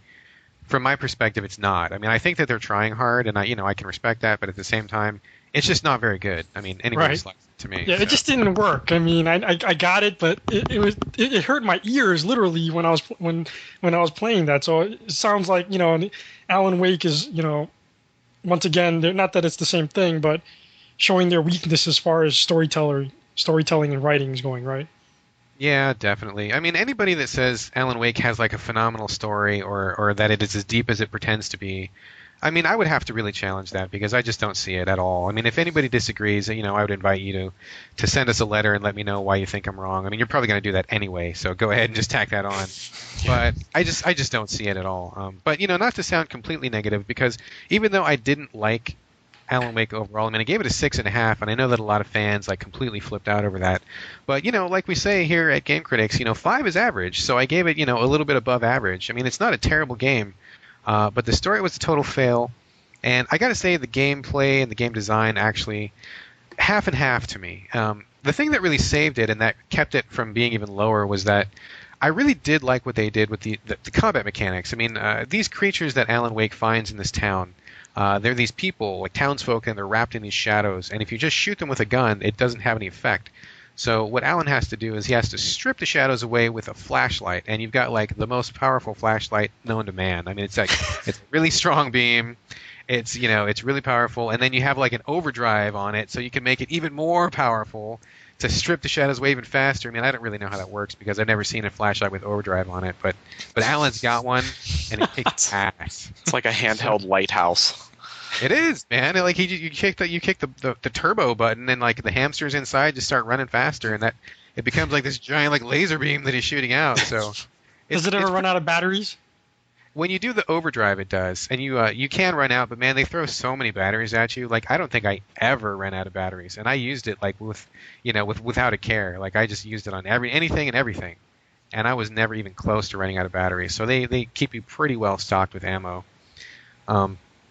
from my perspective, it's not. I mean, I think that they're trying hard, and I can respect that, but at the same time, it's just not very good. I mean, anybody's likes it to me. Yeah, so. It just didn't work. I mean, I got it, but it hurt my ears literally when I was playing that. So it sounds like Alan Wake is once again, not that it's the same thing, but showing their weakness as far as storytelling and writing is going, right? Yeah, definitely. I mean, anybody that says Alan Wake has like a phenomenal story or that it is as deep as it pretends to be, I mean, I would have to really challenge that because I just don't see it at all. I mean, if anybody disagrees, I would invite you to send us a letter and let me know why you think I'm wrong. I mean, you're probably going to do that anyway, so go ahead and just tack that on. But I just don't see it at all. But not to sound completely negative, because even though I didn't like Alan Wake overall, I mean, I gave it a 6.5, and I know that a lot of fans like completely flipped out over that. But like we say here at Game Critics, 5 is average, so I gave it a little bit above average. I mean, it's not a terrible game. But the story was a total fail, and I got to say the gameplay and the game design actually half and half to me. The thing that really saved it and that kept it from being even lower was that I really did like what they did with the combat mechanics. I mean, these creatures that Alan Wake finds in this town, they're these people, like townsfolk, and they're wrapped in these shadows, and if you just shoot them with a gun, it doesn't have any effect. So what Alan has to do is he has to strip the shadows away with a flashlight, and you've got like the most powerful flashlight known to man. I mean, it's a really strong beam. It's it's really powerful, and then you have like an overdrive on it, so you can make it even more powerful to strip the shadows away even faster. I mean, I don't really know how that works because I've never seen a flashlight with overdrive on it, but Alan's got one, and it kicks ass. It's like a handheld lighthouse. It is, man. Like you kick the turbo button, and like the hamsters inside just start running faster, and that it becomes like this giant like laser beam that he's shooting out. So does it ever run out of batteries? When you do the overdrive, it does, and you can run out, but man, they throw so many batteries at you. Like I don't think I ever ran out of batteries, and I used it like without a care. Like I just used it on anything and everything, and I was never even close to running out of batteries. So they keep you pretty well stocked with ammo.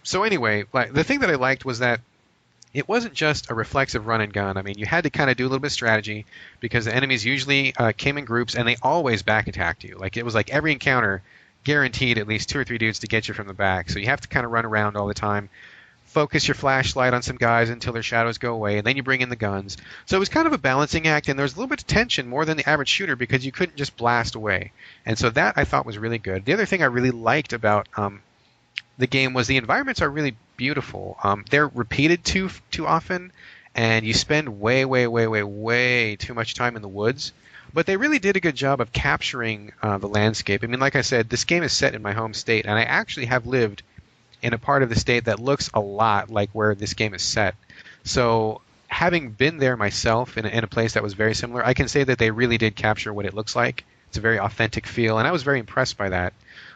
So anyway, like the thing that I liked was that it wasn't just a reflexive run and gun. I mean, you had to kind of do a little bit of strategy because the enemies usually came in groups and they always back attacked you. Like it was like every encounter guaranteed at least 2 or 3 dudes to get you from the back. So you have to kind of run around all the time, focus your flashlight on some guys until their shadows go away, and then you bring in the guns. So it was kind of a balancing act, and there was a little bit of tension more than the average shooter because you couldn't just blast away. And so that I thought was really good. The other thing I really liked about the game was the environments are really beautiful. They're repeated too often, and you spend way too much time in the woods. But they really did a good job of capturing the landscape. I mean, like I said, this game is set in my home state, and I actually have lived in a part of the state that looks a lot like where this game is set. So having been there myself in a place that was very similar, I can say that they really did capture what it looks like. It's a very authentic feel, and I was very impressed by that.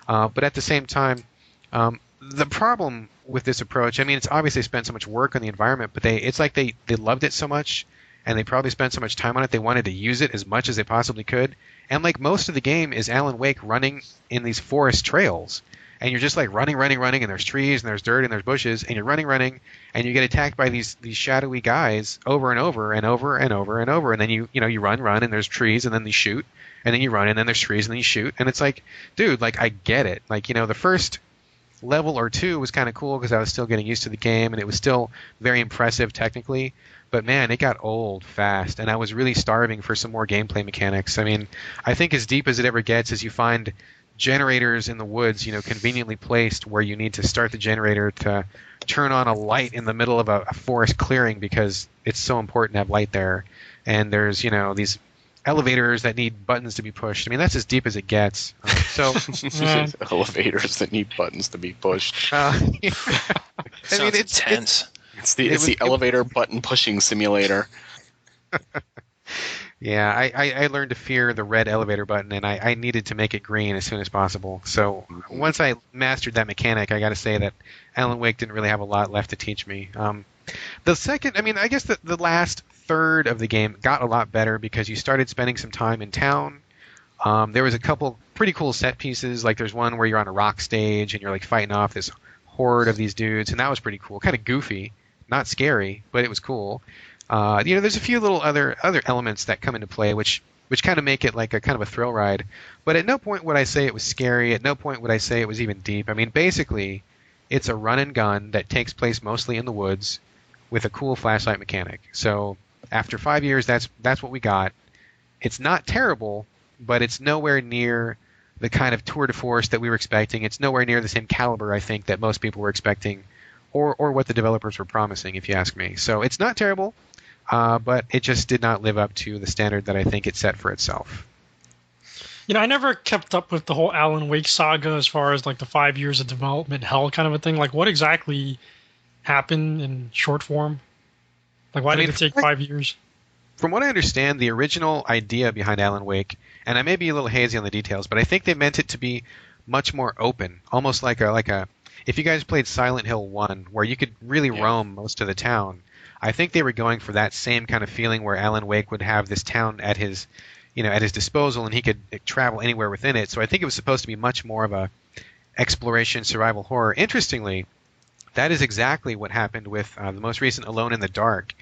But at the same time, the problem with this approach, I mean, it's obviously spent so much work on the environment, but it's like they loved it so much, and they probably spent so much time on it, they wanted to use it as much as they possibly could. And like most of the game is Alan Wake running in these forest trails, and you're just like running, and there's trees, and there's dirt, and there's bushes, and you're running, and you get attacked by these shadowy guys over and over, and then you run, and there's trees, and then they shoot, and then you run, and then there's trees, and then you shoot, and it's like, dude, like I get it. Like, the first level or two was kind of cool because I was still getting used to the game, and it was still very impressive technically. But man, it got old fast, and I was really starving for some more gameplay mechanics. I mean, I think as deep as it ever gets is you find generators in the woods, conveniently placed where you need to start the generator to turn on a light in the middle of a forest clearing because it's so important to have light there. And there's, these elevators that need buttons to be pushed. I mean, that's as deep as it gets. Elevators that need buttons to be pushed. Sounds intense. It's the elevator button pushing simulator. Yeah, I learned to fear the red elevator button, and I needed to make it green as soon as possible. So once I mastered that mechanic, I got to say that Alan Wake didn't really have a lot left to teach me. The second, I mean, I guess the last third of the game got a lot better because you started spending some time in town. There was a couple pretty cool set pieces, like there's one where you're on a rock stage and you're like fighting off this horde of these dudes, and that was pretty cool. Kind of goofy, not scary, but it was cool. There's a few little other elements that come into play, which kind of make it like a kind of a thrill ride. But at no point would I say it was scary. At no point would I say it was even deep. I mean, basically, it's a run and gun that takes place mostly in the woods with a cool flashlight mechanic. So after 5 years, that's what we got. It's not terrible, but it's nowhere near the kind of tour de force that we were expecting. It's nowhere near the same caliber, I think, that most people were expecting, or what the developers were promising, if you ask me. So it's not terrible. But it just did not live up to the standard that I think it set for itself. I never kept up with the whole Alan Wake saga as far as like the 5 years of development hell kind of a thing. Like, what exactly happened in short form? Like, why I did mean, it take 5 years? from what I understand, the original idea behind Alan Wake, and I may be a little hazy on the details, but I think they meant it to be much more open, almost like a. If you guys played Silent Hill 1, where you could really roam most of the town, I think they were going for that same kind of feeling where Alan Wake would have this town at his, at his disposal, and he could travel anywhere within it. So I think it was supposed to be much more of a exploration survival horror. Interestingly, that is exactly what happened with the most recent Alone in the Dark.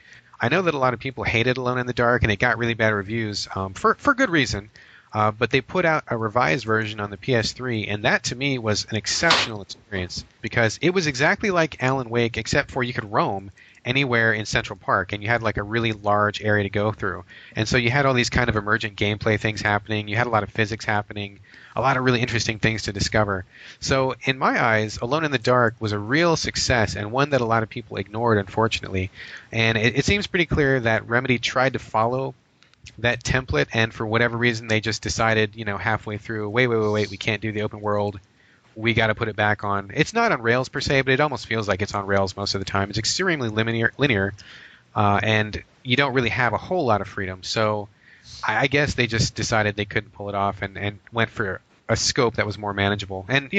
I know that a lot of people hated Alone in the Dark, and it got really bad reviews for good reason. But they put out a revised version on the PS3, and that to me was an exceptional experience because it was exactly like Alan Wake, except for you could roam anywhere in Central Park, and you had like a really large area to go through. And so you had all these kind of emergent gameplay things happening. You had a lot of physics happening, a lot of really interesting things to discover. So in my eyes, Alone in the Dark was a real success and one that a lot of people ignored, unfortunately. And it seems pretty clear that Remedy tried to follow that template, and for whatever reason they just decided, halfway through, wait, we can't do the open world. We got to put it back on. It's not on rails per se, but it almost feels like it's on rails most of the time. It's extremely linear, and you don't really have a whole lot of freedom. So I guess they just decided they couldn't pull it off and went for a scope that was more manageable. And,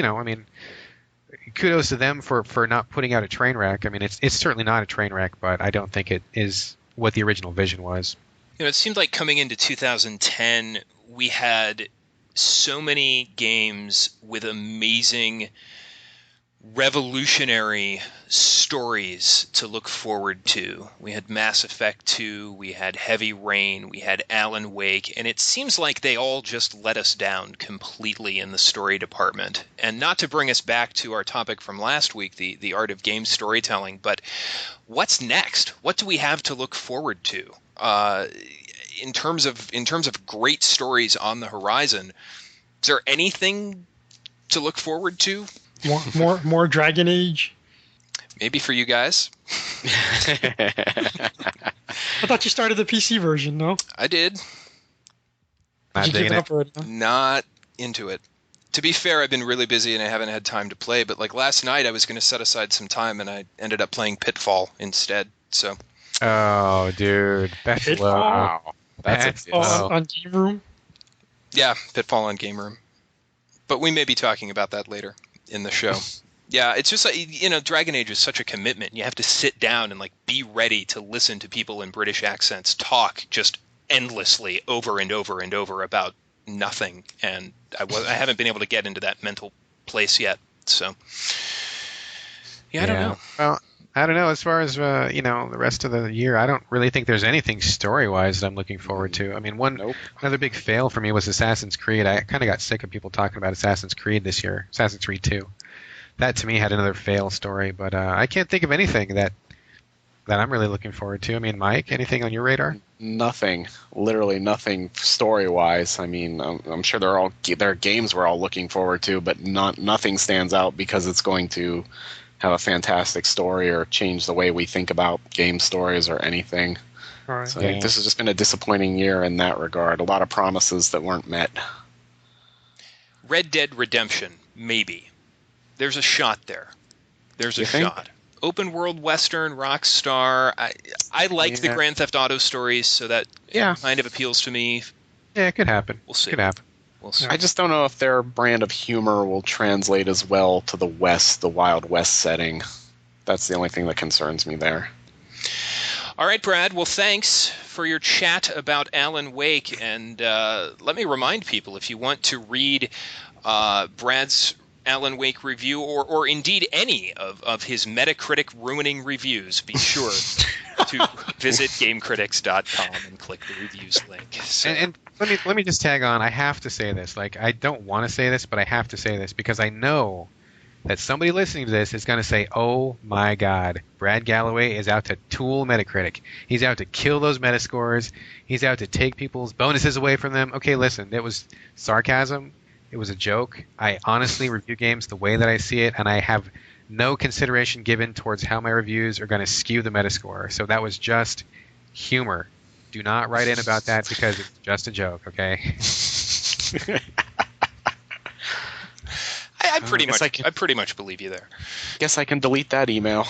kudos to them for not putting out a train wreck. I mean, it's certainly not a train wreck, but I don't think it is what the original vision was. It seemed like coming into 2010, we had so many games with amazing, revolutionary stories to look forward to. We had Mass Effect 2, we had Heavy Rain, we had Alan Wake, and it seems like they all just let us down completely in the story department. And not to bring us back to our topic from last week, the art of game storytelling, but what's next? What do we have to look forward to? In terms of great stories on the horizon, is there anything to look forward to? More Dragon Age? Maybe for you guys. I thought you started the PC version, no? I did. Did you give it up already? Huh? Not into it. To be fair, I've been really busy and I haven't had time to play, but like last night I was going to set aside some time and I ended up playing Pitfall instead. So. Oh, dude. That's low. Wow. That's on Game Room? Yeah, Pitfall on Game Room. But we may be talking about that later in the show. Yeah, it's just like, Dragon Age is such a commitment. You have to sit down and like be ready to listen to people in British accents talk just endlessly over and over and over about nothing. And I haven't been able to get into that mental place yet. So, yeah, I don't know. Well, I don't know. As far as the rest of the year, I don't really think there's anything story-wise that I'm looking forward to. I mean, another big fail for me was Assassin's Creed. I kind of got sick of people talking about Assassin's Creed this year. Assassin's Creed 2. That to me had another fail story, but I can't think of anything that I'm really looking forward to. I mean, Mike, anything on your radar? Nothing. Literally nothing story-wise. I mean, I'm sure there are games we're all looking forward to, but nothing stands out because it's going to have a fantastic story or change the way we think about game stories or anything. All right. So I think this has just been a disappointing year in that regard. A lot of promises that weren't met. Red Dead Redemption, maybe. There's a shot there. There's a shot. Open world Western, Rockstar. I like the Grand Theft Auto stories, so that kind of appeals to me. Yeah, it could happen. We'll see. It could happen. We'll see. I just don't know if their brand of humor will translate as well to the West, the Wild West setting. That's the only thing that concerns me there. All right, Brad. Well, thanks for your chat about Alan Wake. And let me remind people, if you want to read Brad's Alan Wake review, or indeed any of his Metacritic ruining reviews, be sure to visit GameCritics.com and click the reviews link. So. And let me just tag on. I have to say this. Like, I don't want to say this, but I have to say this because I know that somebody listening to this is going to say, "Oh my God, Brad Gallaway is out to tool Metacritic. He's out to kill those Metascores. He's out to take people's bonuses away from them." Okay, listen, it was sarcasm. It was a joke. I honestly review games the way that I see it, and I have no consideration given towards how my reviews are going to skew the Metascore. So that was just humor. Do not write in about that because it's just a joke, okay? I pretty much believe you there. Guess I can delete that email.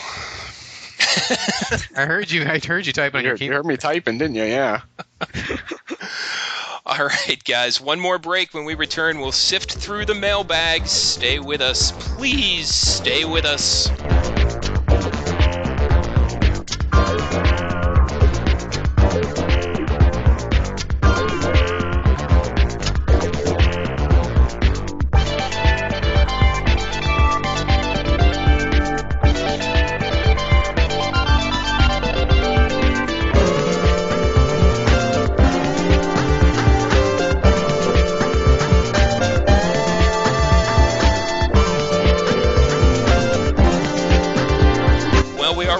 I heard you type on your You keyboard. heard me typing, didn't you? Yeah. All right, guys, one more break. When we return, we'll sift through the mailbags. Stay with us. Please stay with us.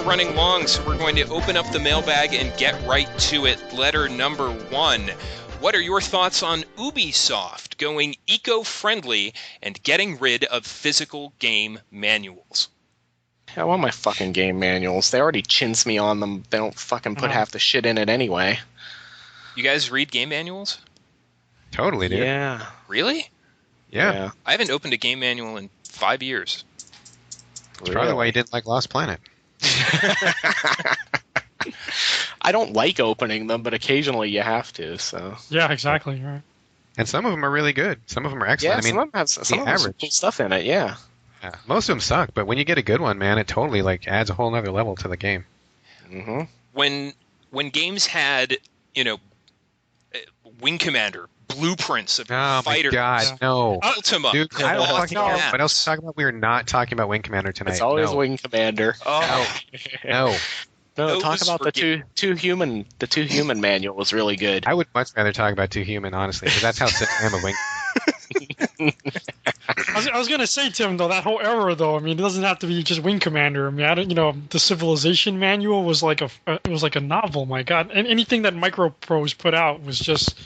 Running long, so we're going to open up the mailbag and get right to it. Letter number 1. What are your thoughts on Ubisoft going eco-friendly and getting rid of physical game manuals? I want my fucking game manuals. They already chintz me on them. They don't fucking put half the shit in it anyway. You guys read game manuals? Totally, dude. Yeah. Really? Yeah. I haven't opened a game manual in 5 years. That's probably why you didn't like Lost Planet. I don't like opening them, but occasionally you have to. So yeah, exactly. Right. And some of them are really good. Some of them are excellent. Yeah, I mean, some of them have some cool stuff in it. Yeah. Most of them suck, but when you get a good one, man, it totally adds a whole other level to the game. Mm-hmm. When games had Wing Commander blueprints of fighters. Oh my God, no! Ultima. Dude, I don't fucking know. that. What else to talk about? We are not talking about Wing Commander tonight. It's always no. Wing Commander. Oh No. No, talk about the two human. The two human manual was really good. I would much rather talk about Two Human, honestly, because that's how sick I am of Wing. I was gonna say, Tim, though, that whole era, though, I mean, it doesn't have to be just Wing Commander. I mean, the Civilization manual was like a novel. My God, and anything that Microprose put out was just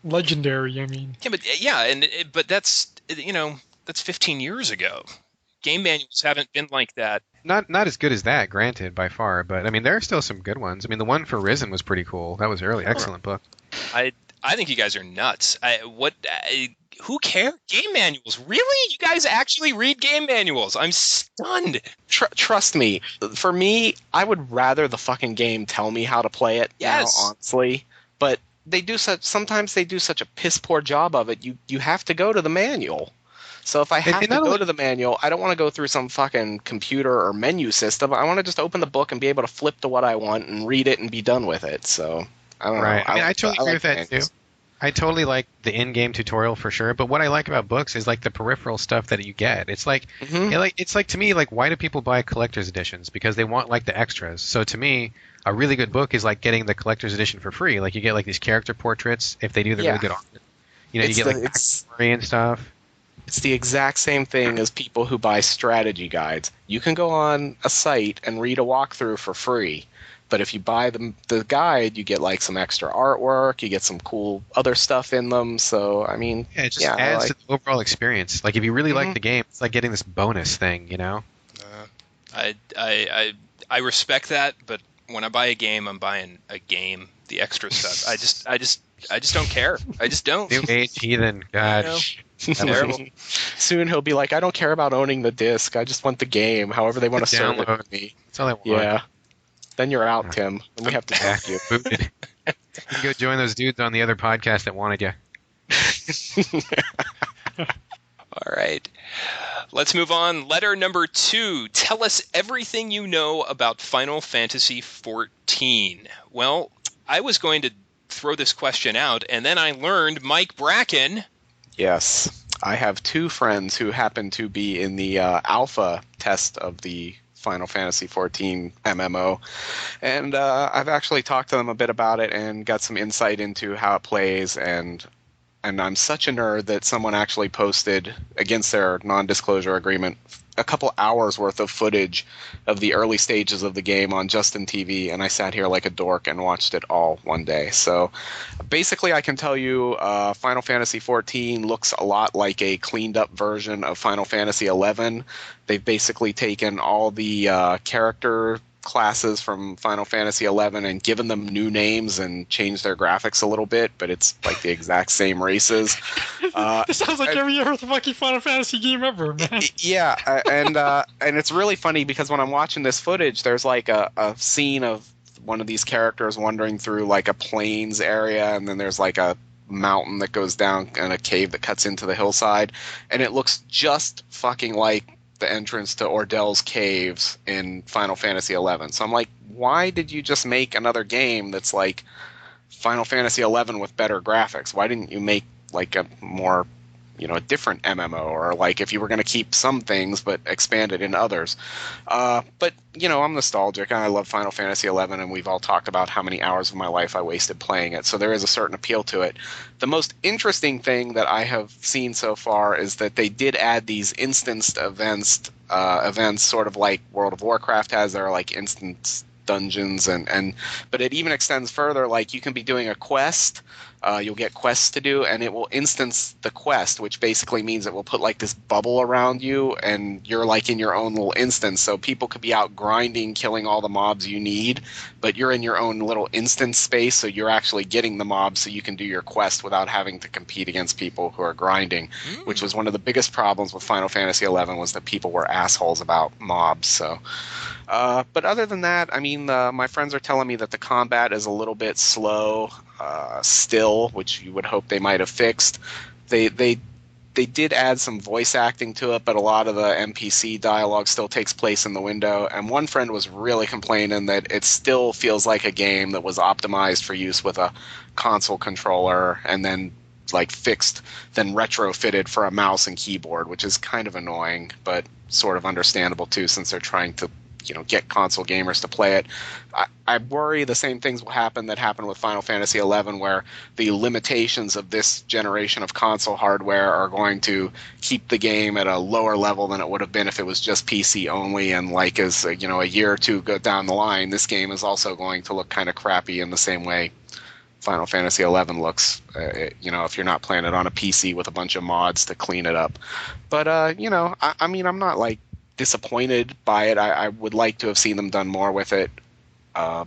legendary. I mean, but that's 15 years ago. Game manuals haven't been like that. Not as good as that, granted, by far, but I mean, there are still some good ones. I mean, the one for Risen was pretty cool. That was early, excellent book. I think you guys are nuts. Who cares? Game manuals? Really? You guys actually read game manuals? I'm stunned. Trust me. For me, I would rather the fucking game tell me how to play it. Yes. Now, honestly, but sometimes they do such a piss poor job of it. You have to go to the manual. So if I have to go to the manual, I don't want to go through some fucking computer or menu system. I want to just open the book and be able to flip to what I want and read it and be done with it. So I don't know. I mean, I totally agree with that too. I totally like the in-game tutorial for sure. But what I like about books is like the peripheral stuff that you get. It's like, it's like to me, like why do people buy collector's editions? Because they want like the extras. So to me, a really good book is like getting the collector's edition for free. Like you get like these character portraits if they do the really good art. You get like backstory and stuff. It's the exact same thing as people who buy strategy guides. You can go on a site and read a walkthrough for free, but if you buy the guide, you get like some extra artwork, you get some cool other stuff in them. So I mean, it just adds to the overall experience. Like if you really like the game, it's like getting this bonus thing, I respect that, but when I buy a game, I'm buying a game. The extra stuff, I just don't care. I just don't. New age heathen, God. Terrible. Soon he'll be like, I don't care about owning the disc. I just want the game. However they want to serve it to me. That's all I want. Yeah. Then you're out, Tim. And we have to talk you. Booted. You can go join those dudes on the other podcast that wanted you. All right. Let's move on. Letter number 2. Tell us everything you know about Final Fantasy XIV. Well, I was going to throw this question out, and then I learned Mike Bracken. Yes. I have 2 friends who happen to be in the alpha test of the Final Fantasy XIV MMO. And I've actually talked to them a bit about it and got some insight into how it plays. And I'm such a nerd that someone actually posted, against their non-disclosure agreement, a couple hours worth of footage of the early stages of the game on Justin TV, and I sat here like a dork and watched it all one day. So basically I can tell you Final Fantasy XIV looks a lot like a cleaned up version of Final Fantasy XI. They've basically taken all the character classes from Final Fantasy XI and given them new names and changed their graphics a little bit, but it's like the exact same races. This sounds like every other fucking Final Fantasy game ever, man. Yeah, and it's really funny because when I'm watching this footage, there's like a scene of one of these characters wandering through like a plains area, and then there's like a mountain that goes down and a cave that cuts into the hillside, and it looks just fucking like the entrance to Ordell's caves in Final Fantasy XI. So I'm like, why did you just make another game that's like Final Fantasy XI with better graphics? Why didn't you make like a more, a different MMO, or like if you were going to keep some things but expand it in others? But I'm nostalgic and I love Final Fantasy XI, and we've all talked about how many hours of my life I wasted playing it, so there is a certain appeal to it. The most interesting thing that I have seen so far is that they did add these instanced events, sort of like World of Warcraft has their like instance dungeons, but it even extends further. Like you can be doing a quest, you'll get quests to do, and it will instance the quest, which basically means it will put like this bubble around you, and you're like in your own little instance. So people could be out grinding, killing all the mobs you need, but you're in your own little instance space, so you're actually getting the mobs so you can do your quest without having to compete against people who are grinding, which was one of the biggest problems with Final Fantasy XI, was that people were assholes about mobs. So but other than that, I mean, my friends are telling me that the combat is a little bit slow still, which you would hope they might have fixed. They did add some voice acting to it, but a lot of the NPC dialogue still takes place in the window. And one friend was really complaining that it still feels like a game that was optimized for use with a console controller and then retrofitted for a mouse and keyboard, which is kind of annoying, but sort of understandable too, since they're trying to get console gamers to play it. I worry the same things will happen that happened with Final Fantasy XI, where the limitations of this generation of console hardware are going to keep the game at a lower level than it would have been if it was just PC only. And like as a year or two go down the line, this game is also going to look kind of crappy in the same way Final Fantasy XI looks, if you're not playing it on a PC with a bunch of mods to clean it up. But, I mean, I'm not like disappointed by it. I would like to have seen them done more with it,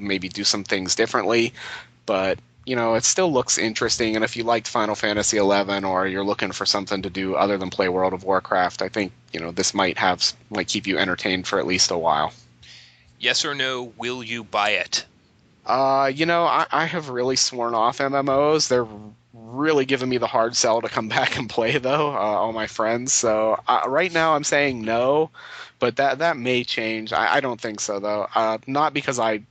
maybe do some things differently, but it still looks interesting. And if you liked Final Fantasy XI, or you're looking for something to do other than play World of Warcraft, I think this might keep you entertained for at least a while. Yes or no, will you buy it? I have really sworn off MMOs. They're really giving me the hard sell to come back and play, though, all my friends. So right now I'm saying no, but that may change. I don't think so, though. Not because I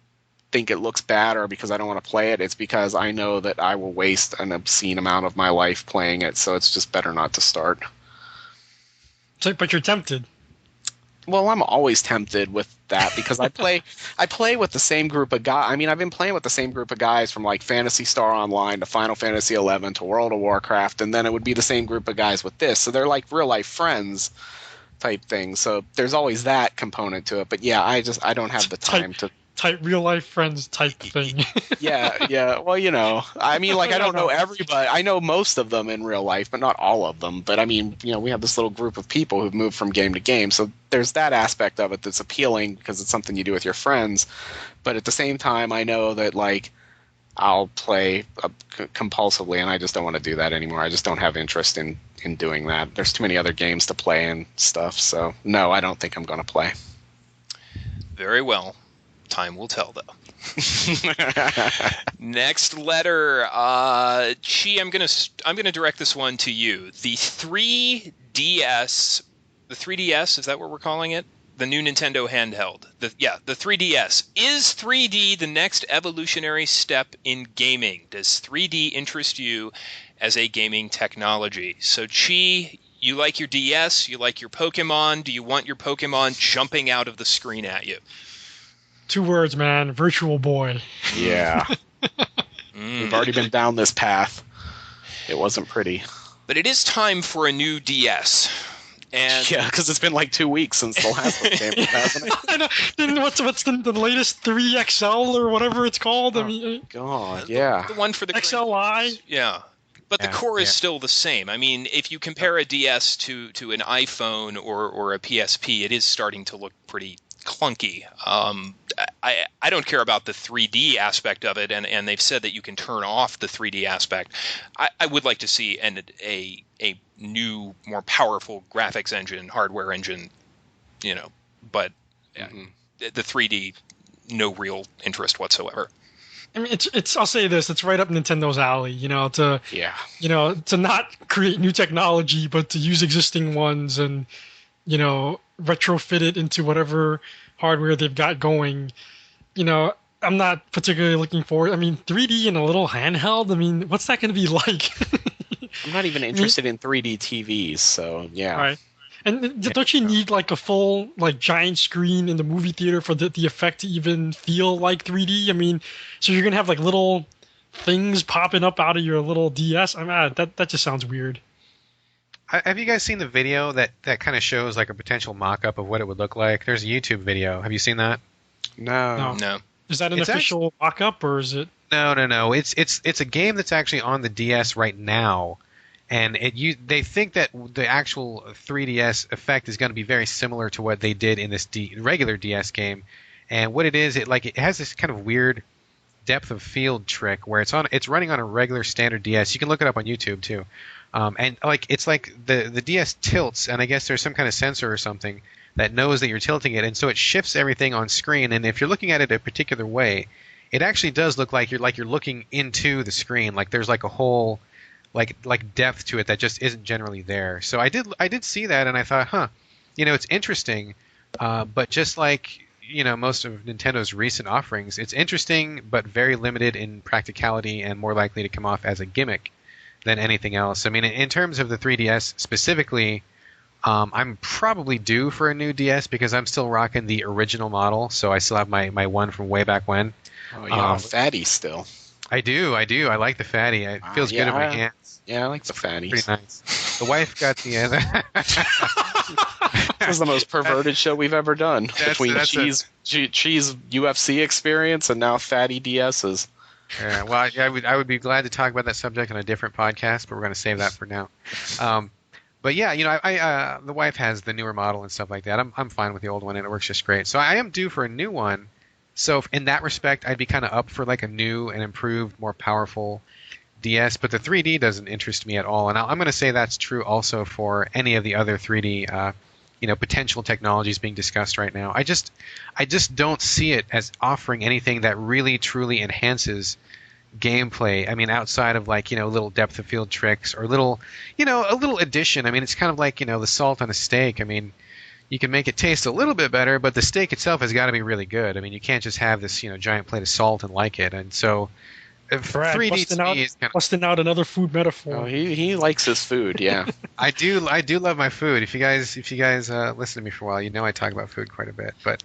think it looks bad or because I don't want to play it. It's because I know that I will waste an obscene amount of my life playing it, so it's just better not to start. But you're tempted. Well, I'm always tempted with that because I play with the same group of guys. I mean, I've been playing with the same group of guys from like Phantasy Star Online to Final Fantasy XI to World of Warcraft, and then it would be the same group of guys with this. So they're like real life friends type thing. So there's always that component to it. But yeah, I don't have the time to type real life friends type thing. yeah. Well, I mean, like I don't know everybody. I know most of them in real life, but not all of them. But I mean, we have this little group of people who've moved from game to game. So there's that aspect of it that's appealing because it's something you do with your friends. But at the same time, I know that like I'll play compulsively, and I just don't want to do that anymore. I just don't have interest in doing that. There's too many other games to play and stuff. So no, I don't think I'm going to play. Very well. Time will tell, though. Next letter, Chi. I'm gonna direct this one to you. The 3DS, is that what we're calling it? The new Nintendo handheld. The 3DS. Is 3D the next evolutionary step in gaming? Does 3D interest you as a gaming technology? So, Chi, you like your DS? You like your Pokemon? Do you want your Pokemon jumping out of the screen at you? 2 words, man. Virtual Boy. Yeah. We've already been down this path. It wasn't pretty. But it is time for a new DS. And yeah, because it's been like 2 weeks since the last one came out, hasn't it? I know. Then what's the latest 3XL or whatever it's called? Oh, I mean, God, yeah. The one for the XLI? Yeah. But the core is still the same. I mean, if you compare a DS to an iPhone or a PSP, it is starting to look pretty clunky. I don't care about the 3D aspect of it, and they've said that you can turn off the 3D aspect. I would like to see a new, more powerful graphics engine, hardware engine, but the 3D, no real interest whatsoever. I mean, it's. I'll say this: it's right up Nintendo's alley. To not create new technology, but to use existing ones and retrofit it into whatever hardware they've got going. I'm not particularly looking forward. I mean, 3D in a little handheld. I mean, what's that going to be like? I'm not even interested in 3D TVs, so yeah. Right. And don't you need like a full giant screen in the movie theater for the effect to even feel like 3D? I mean, so you're gonna have like little things popping up out of your little DS. I mean, that just sounds weird. Have you guys seen the video that kind of shows like a potential mock-up of what it would look like? There's a YouTube video. Have you seen that? No. Is that an official mock-up or is it? No. It's a game that's actually on the DS right now. And they think that the actual 3DS effect is going to be very similar to what they did in this regular DS game. And what it is, it has this kind of weird depth of field trick where it's running on a regular standard DS. You can look it up on YouTube too. And it's like the DS tilts, and I guess there's some kind of sensor or something that knows that you're tilting it, and so it shifts everything on screen. And if you're looking at it a particular way, it actually does look like you're looking into the screen. Like there's like a whole like depth to it that just isn't generally there. So I did see that, and I thought, it's interesting, but just like most of Nintendo's recent offerings, it's interesting but very limited in practicality and more likely to come off as a gimmick than anything else. I mean, in terms of the 3DS specifically, I'm probably due for a new DS because I'm still rocking the original model, so I still have my one from way back when. Oh, yeah, fatty still. I do. I like the fatty. It feels good in my hands. Yeah, I like the fatties. Pretty nice. The wife got the other. This is the most perverted show we've ever done. Between cheese UFC experience and now fatty DSs. Yeah, well, I would be glad to talk about that subject on a different podcast, but we're going to save that for now. But yeah, the wife has the newer model and stuff like that. I'm fine with the old one, and it works just great. So I am due for a new one. So in that respect, I'd be kind of up for like a new and improved, more powerful DS. But the 3D doesn't interest me at all, and I'm going to say that's true also for any of the other 3D, potential technologies being discussed right now. I just don't see it as offering anything that really truly enhances gameplay. I mean, outside of little depth of field tricks or a little addition. I mean, it's kind of like the salt on a steak. I mean, you can make it taste a little bit better, but the steak itself has got to be really good. I mean, you can't just have this giant plate of salt and like it. And so, Brad, 3D to me is kind of, busting out another food metaphor. Oh, he likes his food, yeah. I do love my food. If you guys listen to me for a while, I talk about food quite a bit. But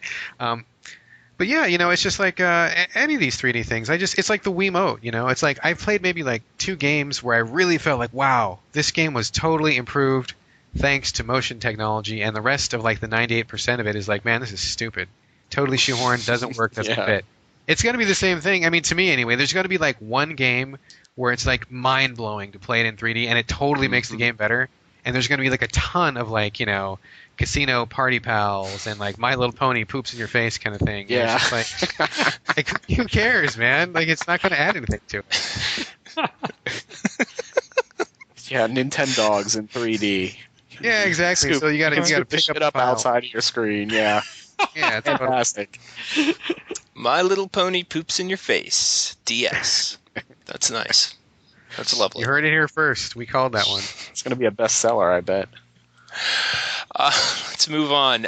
yeah, it's just like any of these 3D things. It's like the Wiimote. It's like I've played maybe like 2 games where I really felt like, wow, this game was totally improved thanks to motion technology, and the rest of like the 98% of it is like, man, this is stupid. Totally shoehorned, doesn't work, doesn't fit. It's going to be the same thing. I mean, to me anyway, there's got to be like one game where it's like mind-blowing to play it in 3D, and it totally makes the game better. And there's going to be like a ton of like, Casino Party Pals and like My Little Pony Poops in Your Face kind of thing. Yeah. It's just like who cares, man? Like, it's not going to add anything to it. Yeah, Nintendogs in 3D. Yeah, exactly. Scoop, so you got to pick it up outside of your screen. Yeah. Yeah, it's fantastic. My Little Pony Poops in Your Face. DS. That's nice. That's lovely. You heard it here first. We called that one. It's going to be a bestseller, I bet. Let's move on.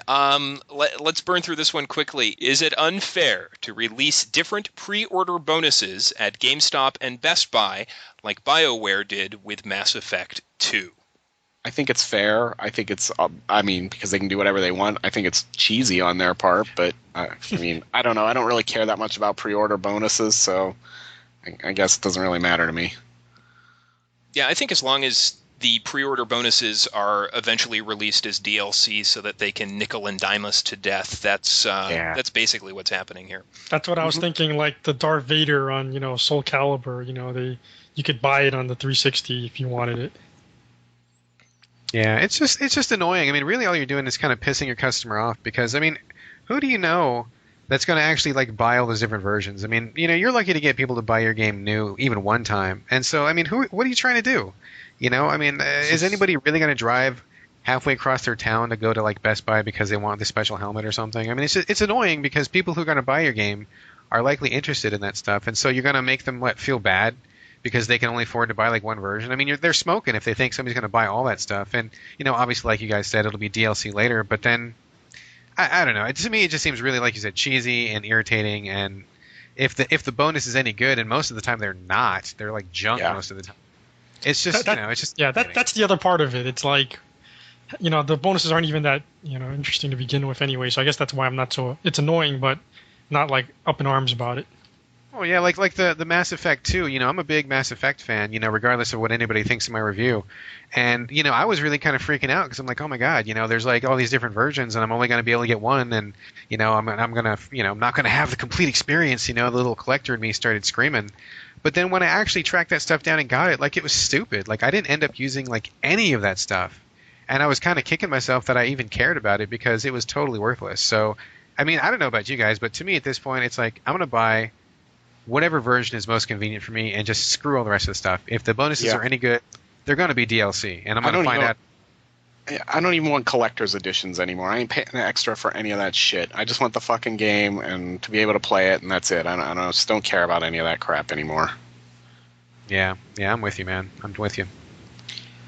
Let's burn through this one quickly. Is it unfair to release different pre-order bonuses at GameStop and Best Buy like BioWare did with Mass Effect 2? I think it's fair. I think it's, because they can do whatever they want. I think it's cheesy on their part, but I don't know. I don't really care that much about pre-order bonuses, so I guess it doesn't really matter to me. Yeah, I think as long as the pre-order bonuses are eventually released as DLC so that they can nickel and dime us to death, that's basically what's happening here. That's what I was thinking, like the Darth Vader on, Soul Calibur, you could buy it on the 360 if you wanted it. Yeah, it's just annoying. I mean, really all you're doing is kind of pissing your customer off because, who do you know that's going to actually like buy all those different versions? I mean, you're lucky to get people to buy your game new even one time. And so, I mean, what are you trying to do? I mean, is anybody really going to drive halfway across their town to go to like Best Buy because they want the special helmet or something? I mean, it's annoying because people who are going to buy your game are likely interested in that stuff, and so you're going to make them feel bad because they can only afford to buy like one version. I mean, they're smoking if they think somebody's going to buy all that stuff. And obviously, like you guys said, it'll be DLC later. But then, I don't know. To me, it just seems really, like you said, cheesy and irritating. And if the bonus is any good, and most of the time they're not, they're like junk most of the time. It's just it's just that's the other part of it. It's like the bonuses aren't even that interesting to begin with anyway. So I guess that's why I'm not so. It's annoying, but not like up in arms about it. Oh yeah, like the Mass Effect 2. I'm a big Mass Effect fan. Regardless of what anybody thinks of my review, and I was really kind of freaking out because I'm like, oh my god, there's like all these different versions, and I'm only going to be able to get one, and I'm gonna I'm not gonna have the complete experience. The little collector in me started screaming. But then when I actually tracked that stuff down and got it, like it was stupid. Like I didn't end up using like any of that stuff, and I was kind of kicking myself that I even cared about it because it was totally worthless. So, I mean, I don't know about you guys, but to me at this point, it's like I'm gonna buy whatever version is most convenient for me and just screw all the rest of the stuff. If the bonuses are any good, they're going to be DLC, and I'm going to find out. I don't even want collector's editions anymore. I ain't paying extra for any of that shit. I just want the fucking game and to be able to play it, and that's it. I just don't care about any of that crap anymore. Yeah, I'm with you, man. I'm with you.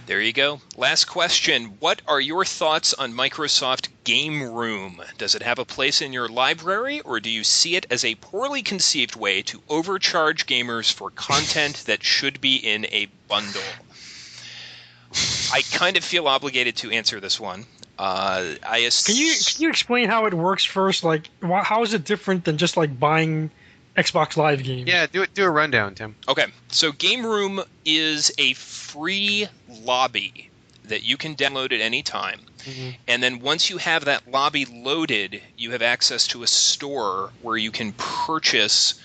There you go. Last question. What are your thoughts on Microsoft Game Room? Does it have a place in your library, or do you see it as a poorly conceived way to overcharge gamers for content that should be in a bundle? I kind of feel obligated to answer this one. Can you explain how it works first? Like, how is it different than just like buying Xbox Live games? Yeah, do a rundown, Tim. Okay, so Game Room is a free lobby that you can download at any time. Mm-hmm. And then once you have that lobby loaded, you have access to a store where you can purchase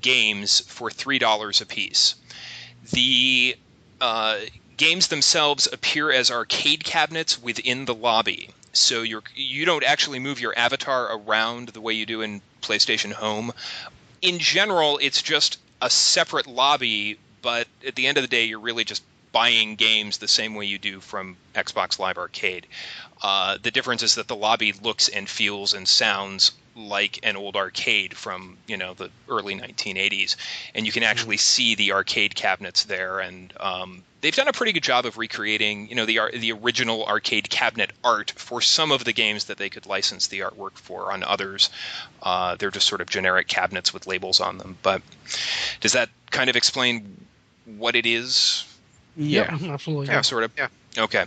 games for $3 a piece. The games themselves appear as arcade cabinets within the lobby. So you don't actually move your avatar around the way you do in PlayStation Home. In general, it's just a separate lobby, but at the end of the day, you're really just buying games the same way you do from Xbox Live Arcade. The difference is that the lobby looks and feels and sounds like an old arcade from the early 1980s, and you can actually see the arcade cabinets there, and they've done a pretty good job of recreating the original arcade cabinet art for some of the games that they could license the artwork for. On others, they're just sort of generic cabinets with labels on them. But does that kind of explain what it is? Yeah, absolutely. Yeah, sort of. Yeah. Okay.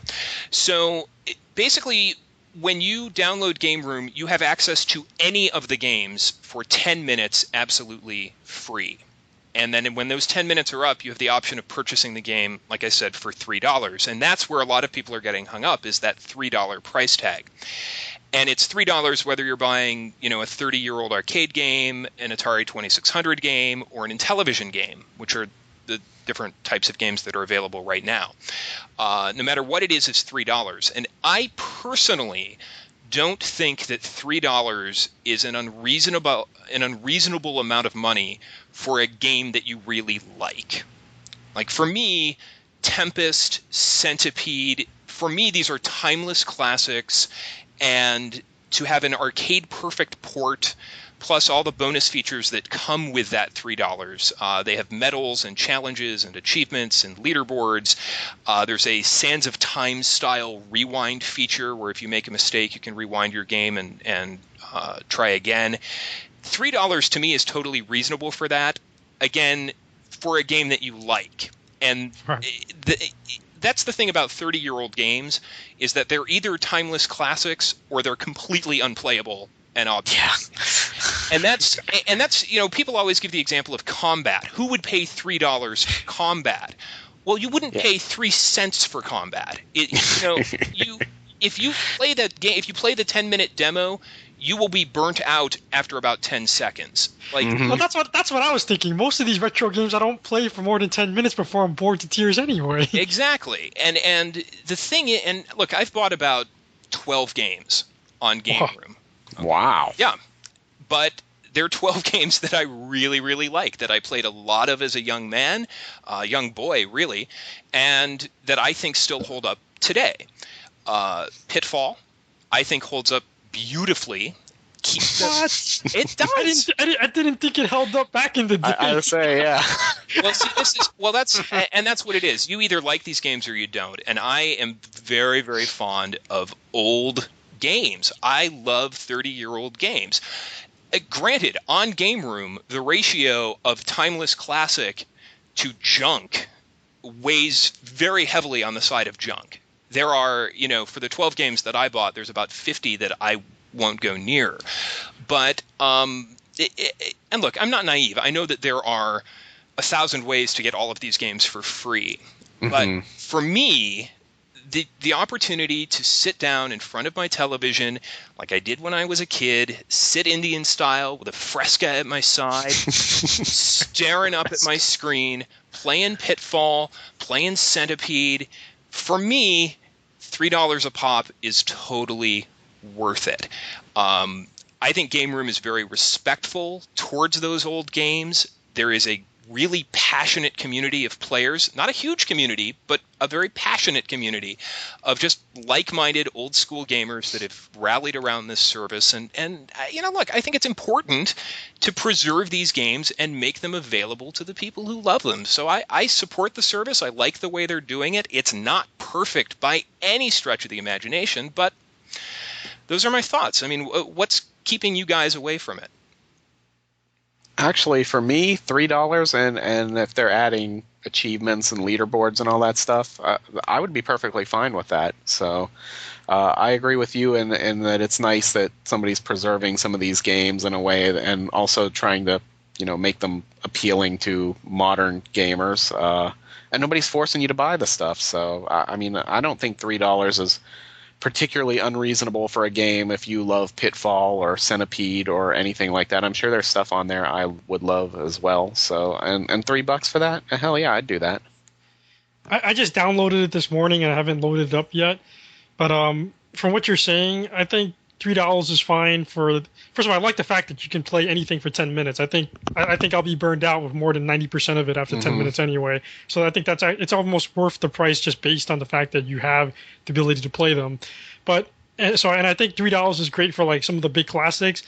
So basically, when you download Game Room, you have access to any of the games for 10 minutes absolutely free. And then when those 10 minutes are up, you have the option of purchasing the game, like I said, for $3. And that's where a lot of people are getting hung up, is that $3 price tag. And it's $3 whether you're buying, a 30-year-old arcade game, an Atari 2600 game, or an Intellivision game, which are the different types of games that are available right now. No matter what it is, it's $3. And I personally don't think that $3 is an unreasonable amount of money for a game that you really like. Like for me, Tempest, Centipede, for me these are timeless classics, and to have an arcade perfect port plus all the bonus features that come with that $3. They have medals and challenges and achievements and leaderboards. There's a Sands of Time style rewind feature where if you make a mistake, you can rewind your game and try again. $3 to me is totally reasonable for that. Again, for a game that you like. And that's the thing about 30-year-old games, is that they're either timeless classics or they're completely unplayable and obvious. Yeah. And that's people always give the example of Combat. Who would pay $3 for Combat? Well, you wouldn't pay 3 cents for Combat. If you play that game, if you play the 10-minute demo, you will be burnt out after about 10 seconds. Well, that's what I was thinking. Most of these retro games I don't play for more than 10 minutes before I'm bored to tears anyway. Exactly. And the thing is, and look, I've bought about 12 games on Game Room. Wow. Yeah, but there are 12 games that I really, really like, that I played a lot of as a young man, young boy, really, and that I think still hold up today. Pitfall, I think, holds up beautifully. What? It does. I didn't think it held up back in the day. I would say, yeah. Well, see, that's what it is. You either like these games or you don't. And I am very, very fond of old games. I love 30-year-old games. Granted, on Game Room, the ratio of timeless classic to junk weighs very heavily on the side of junk. There are, for the 12 games that I bought, there's about 50 that I won't go near. But, and look, I'm not naive. I know that there are 1,000 ways to get all of these games for free. But for me, the opportunity to sit down in front of my television like I did when I was a kid, sit Indian style with a Fresca at my side, staring up at my screen, playing Pitfall, playing Centipede, for me, $3 a pop is totally worth it. I think Game Room is very respectful towards those old games. There is a really passionate community of players, not a huge community, but a very passionate community of just like-minded old school gamers that have rallied around this service. And look, I think it's important to preserve these games and make them available to the people who love them. So I support the service. I like the way they're doing it. It's not perfect by any stretch of the imagination, but those are my thoughts. I mean, what's keeping you guys away from it? Actually, for me, $3, and if they're adding achievements and leaderboards and all that stuff, I would be perfectly fine with that. So I agree with you in that it's nice that somebody's preserving some of these games in a way and also trying to, make them appealing to modern gamers. And nobody's forcing you to buy the stuff. So, I don't think $3 is particularly unreasonable for a game if you love Pitfall or Centipede or anything like that. I'm sure there's stuff on there I would love as well. So, and $3 for that? Hell yeah, I'd do that. I just downloaded it this morning and I haven't loaded it up yet. But from what you're saying, I think $3 is fine for. First of all, I like the fact that you can play anything for 10 minutes. I think I'll be burned out with more than 90% of it after 10 minutes anyway. So I think it's almost worth the price just based on the fact that you have the ability to play them. But and I think $3 is great for like some of the big classics.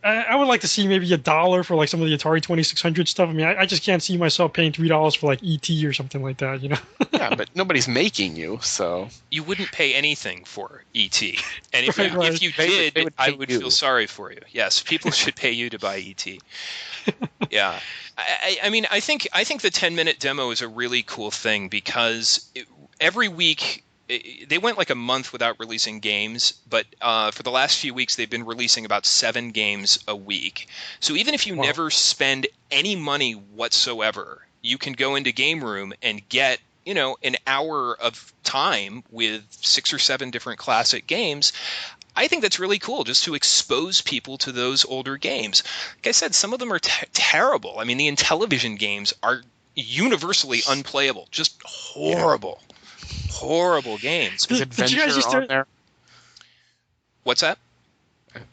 I would like to see maybe $1 for like some of the Atari 2600 stuff. I mean, I just can't see myself paying $3 for like E.T. or something like that, Yeah, but nobody's making you, so you wouldn't pay anything for E.T. And if, Right. if you did, they would I pay would you. feel sorry for you. Yes, people should pay you to buy E.T. Yeah, I mean, I think the 10-minute demo is a really cool thing because every week. They went like a month without releasing games, but for the last few weeks they've been releasing about 7 games a week. So even if you never spend any money whatsoever, you can go into Game Room and get, an hour of time with 6 or 7 different classic games. I think that's really cool just to expose people to those older games. Like I said, some of them are terrible. I mean, the Intellivision games are universally unplayable, just horrible. Horrible games. is Did you Adventure guys on there? What's that?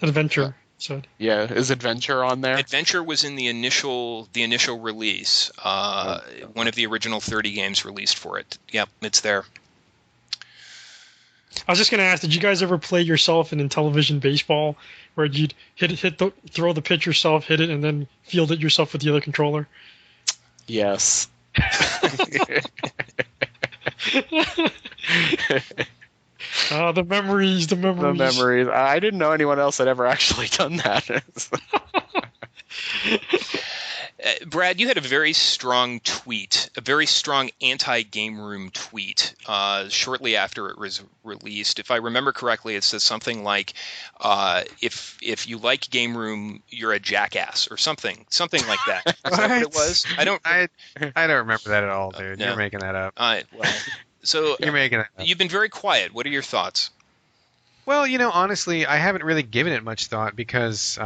Adventure. So Yeah, is Adventure on there? Adventure was in the initial release. One of the original 30 games released for it. Yep, it's there. I was just gonna ask, did you guys ever play yourself in Intellivision baseball, where you'd throw the pitch yourself, hit it, and then field it yourself with the other controller? Yes. The memories. The memories. I didn't know anyone else had ever actually done that. Brad, you had a very strong tweet, a very strong anti-Game Room tweet shortly after it was released. If I remember correctly, it says something like, "If you like Game Room, you're a jackass," or something like that. Is that what it was? I don't remember that at all, dude. No. You're making that up. So You're making it up. You've been very quiet. What are your thoughts? Well, honestly, I haven't really given it much thought because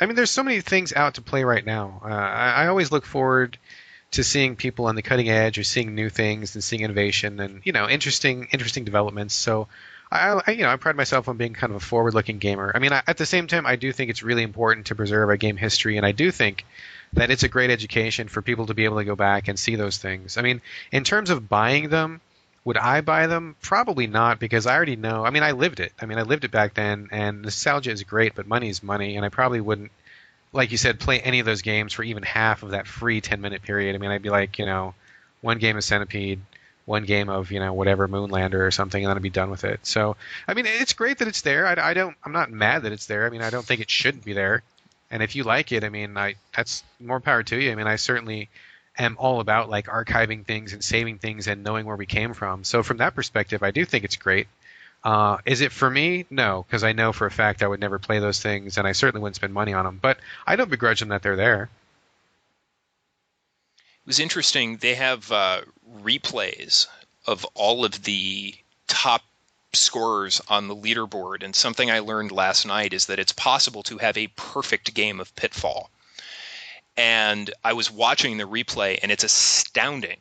there's so many things out to play right now. I always look forward to seeing people on the cutting edge or seeing new things and seeing innovation and, interesting developments. So I pride myself on being kind of a forward-looking gamer. I mean, at the same time, I do think it's really important to preserve our game history, and I do think that it's a great education for people to be able to go back and see those things. I mean, in terms of buying them, would I buy them? Probably not, because I already know. I mean, I lived it. I mean, I lived it back then, and nostalgia is great, but money is money, and I probably wouldn't, like you said, play any of those games for even half of that free 10-minute period. I mean, I'd be like, one game of Centipede, one game of whatever Moonlander or something, and then I'd be done with it. So I mean, it's great that it's there. I'm not mad that it's there. I mean, I don't think it shouldn't be there. And if you like it, I mean, that's more power to you. I mean, I certainly am all about like archiving things and saving things and knowing where we came from. So from that perspective, I do think it's great. Is it for me? No, because I know for a fact I would never play those things, and I certainly wouldn't spend money on them. But I don't begrudge them that they're there. It was interesting. They have replays of all of the top scorers on the leaderboard, and something I learned last night is that it's possible to have a perfect game of Pitfall. And I was watching the replay, and it's astounding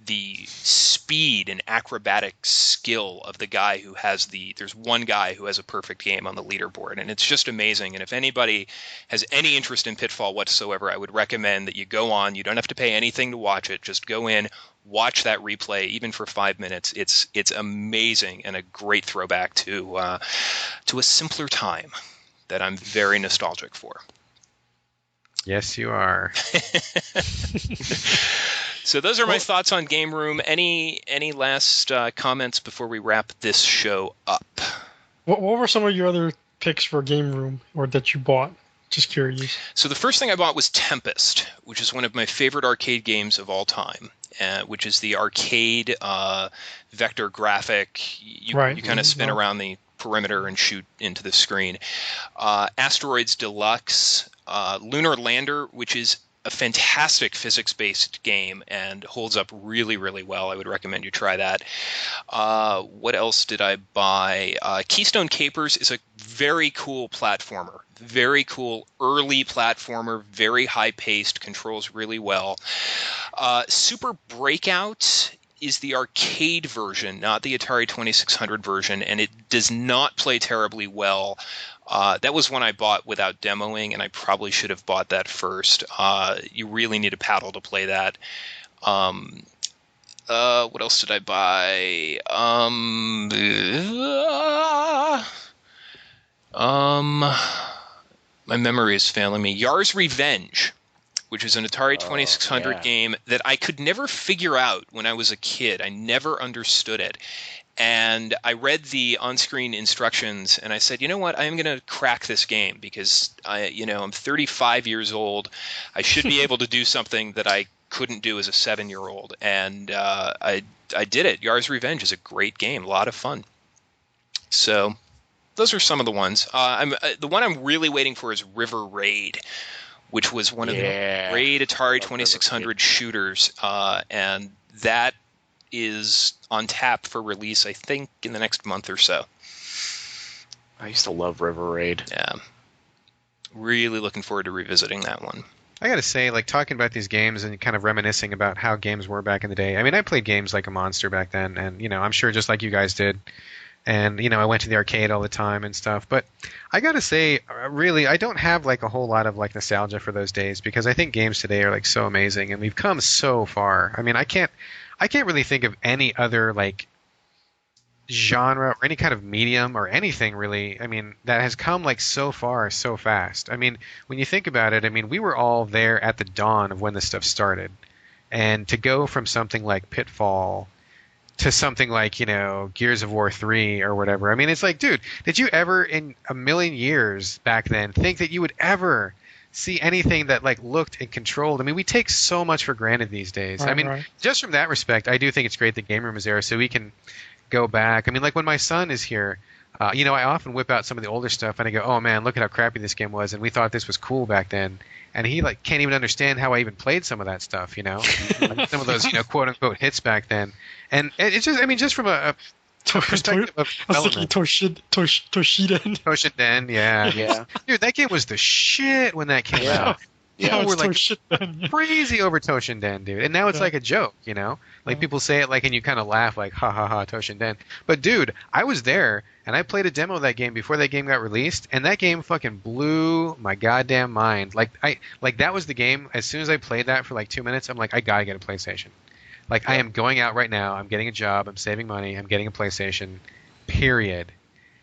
the speed and acrobatic skill of the guy who has there's one guy who has a perfect game on the leaderboard, and it's just amazing. And if anybody has any interest in Pitfall whatsoever, I would recommend that you go on. You don't have to pay anything to watch it. Just go in, watch that replay, even for 5 minutes. It's amazing and a great throwback to a simpler time that I'm very nostalgic for. Yes, you are. So those are my thoughts on Game Room. Any last comments before we wrap this show up? What were some of your other picks for Game Room, or that you bought? Just curious. So the first thing I bought was Tempest, which is one of my favorite arcade games of all time, which is the arcade vector graphic. You kind of spin around the perimeter and shoot into the screen. Asteroids Deluxe, Lunar Lander, which is a fantastic physics-based game and holds up really, really well. I would recommend you try that. What else did I buy? Keystone Capers is a very cool platformer. Very cool early platformer, very high-paced, controls really well. Super Breakout is the arcade version, not the Atari 2600 version, and it does not play terribly well. That was one I bought without demoing, and I probably should have bought that first. You really need a paddle to play that. What else did I buy? My memory is failing me. Yar's Revenge, which is an Atari 2600 game that I could never figure out when I was a kid. I never understood it. And I read the on-screen instructions, and I said, you know what, I'm going to crack this game because I'm 35 years old. I should be able to do something that I couldn't do as a 7-year-old. And I did it. Yar's Revenge is a great game, a lot of fun. So those are some of the ones. The one I'm really waiting for is River Raid, which was one of the great Atari 2600 shooters, and that is on tap for release, I think, in the next month or so. I used to love River Raid. Yeah. Really looking forward to revisiting that one. I gotta say, like, talking about these games and kind of reminiscing about how games were back in the day. I mean, I played games like a monster back then, and, I'm sure just like you guys did. And, I went to the arcade all the time and stuff. But I gotta say, really, I don't have, like, a whole lot of, like, nostalgia for those days because I think games today are, like, so amazing, and we've come so far. I mean, I can't really think of any other, like, genre or any kind of medium or anything, really, I mean, that has come, like, so far so fast. I mean, when you think about it, I mean, we were all there at the dawn of when this stuff started. And to go from something like Pitfall to something like, Gears of War 3 or whatever, I mean, it's like, dude, did you ever in a million years back then think that you would ever see anything that, like, looked and controlled? I mean, we take so much for granted these days. Right, I mean, right. Just from that respect, I do think it's great that Game Room is there so we can go back. I mean, like, when my son is here, I often whip out some of the older stuff and I go, oh man, look at how crappy this game was, and we thought this was cool back then. And he, like, can't even understand how I even played some of that stuff, like some of those, quote unquote hits back then. And it's just, I mean, just from a perspective of development. Toshiden. Toshiden, yeah. Dude, that game was the shit when that came out. Yeah. Now We're it's like Toshinden. crazy over Toshinden, dude. And now it's Yeah. like a joke, you know? Like Yeah. people say it like, and you kind of laugh like, ha ha ha, Toshinden. But dude, I was there and I played a demo of that game before that game got released, and that game fucking blew my goddamn mind. Like that was the game. As soon as I played that for like 2 minutes, I'm like, I gotta get a PlayStation. Like I am going out right now. I'm getting a job. I'm saving money. I'm getting a PlayStation. Period.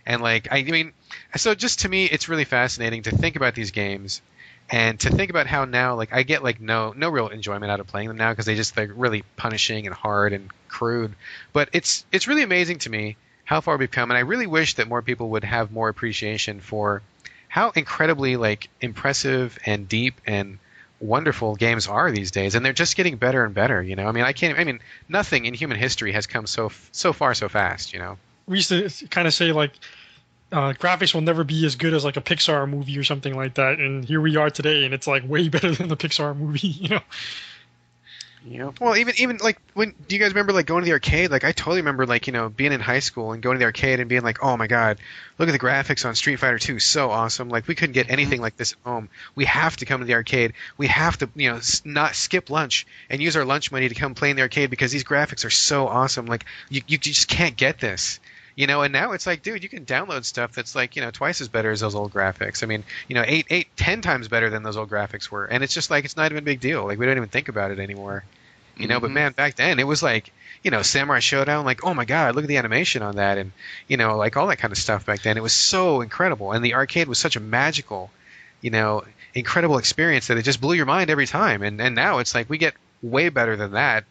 And like I mean, so just to me, it's really fascinating to think about these games, and to think about how now like I get like no real enjoyment out of playing them now because they're really punishing and hard and crude. But it's really amazing to me how far we've come, and I really wish that more people would have more appreciation for how incredibly like impressive and deep and wonderful games are these days, and they're just getting better and better. You know, I mean, nothing in human history has come so far so fast. You know. We used to kind of say like graphics will never be as good as like a Pixar movie or something like that, and here we are today, and it's like way better than the Pixar movie. You know. Yeah. Well, even like when do you guys remember like going to the arcade? Like I totally remember like being in high school and going to the arcade and being like, oh my god, look at the graphics on Street Fighter 2, so awesome! Like we couldn't get anything like this at home. We have to come to the arcade. We have to not skip lunch and use our lunch money to come play in the arcade because these graphics are so awesome. Like you just can't get this. And now it's like, dude, you can download stuff that's like, twice as better as those old graphics. I mean, 10 times better than those old graphics were. And it's just like, it's not even a big deal. Like, we don't even think about it anymore. But man, back then it was like, Samurai Showdown, like, oh my God, look at the animation on that. And, like all that kind of stuff back then. It was so incredible. And the arcade was such a magical, incredible experience that it just blew your mind every time. And now it's like, we get way better than that.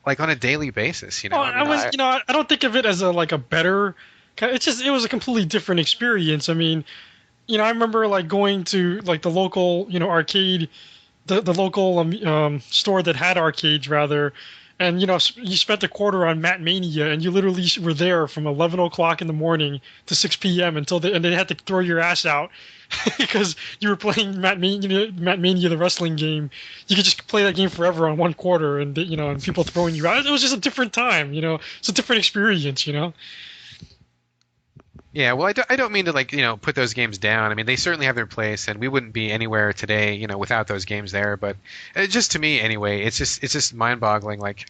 Like on a daily basis, Well, I don't think of it as a better. It was a completely different experience. I mean, I remember like going to like the local, arcade, the local store that had arcades rather, and you spent a quarter on Matt Mania, and you literally were there from 11 o'clock in the morning to 6 p.m. and they had to throw your ass out because you were playing Matt Mania, the wrestling game. You could just play that game forever on one quarter, and and people throwing you out. It was just a different time, It's a different experience, Yeah, well, I don't mean to put those games down. I mean, they certainly have their place, and we wouldn't be anywhere today, without those games there. But just to me, anyway, it's just mind-boggling, like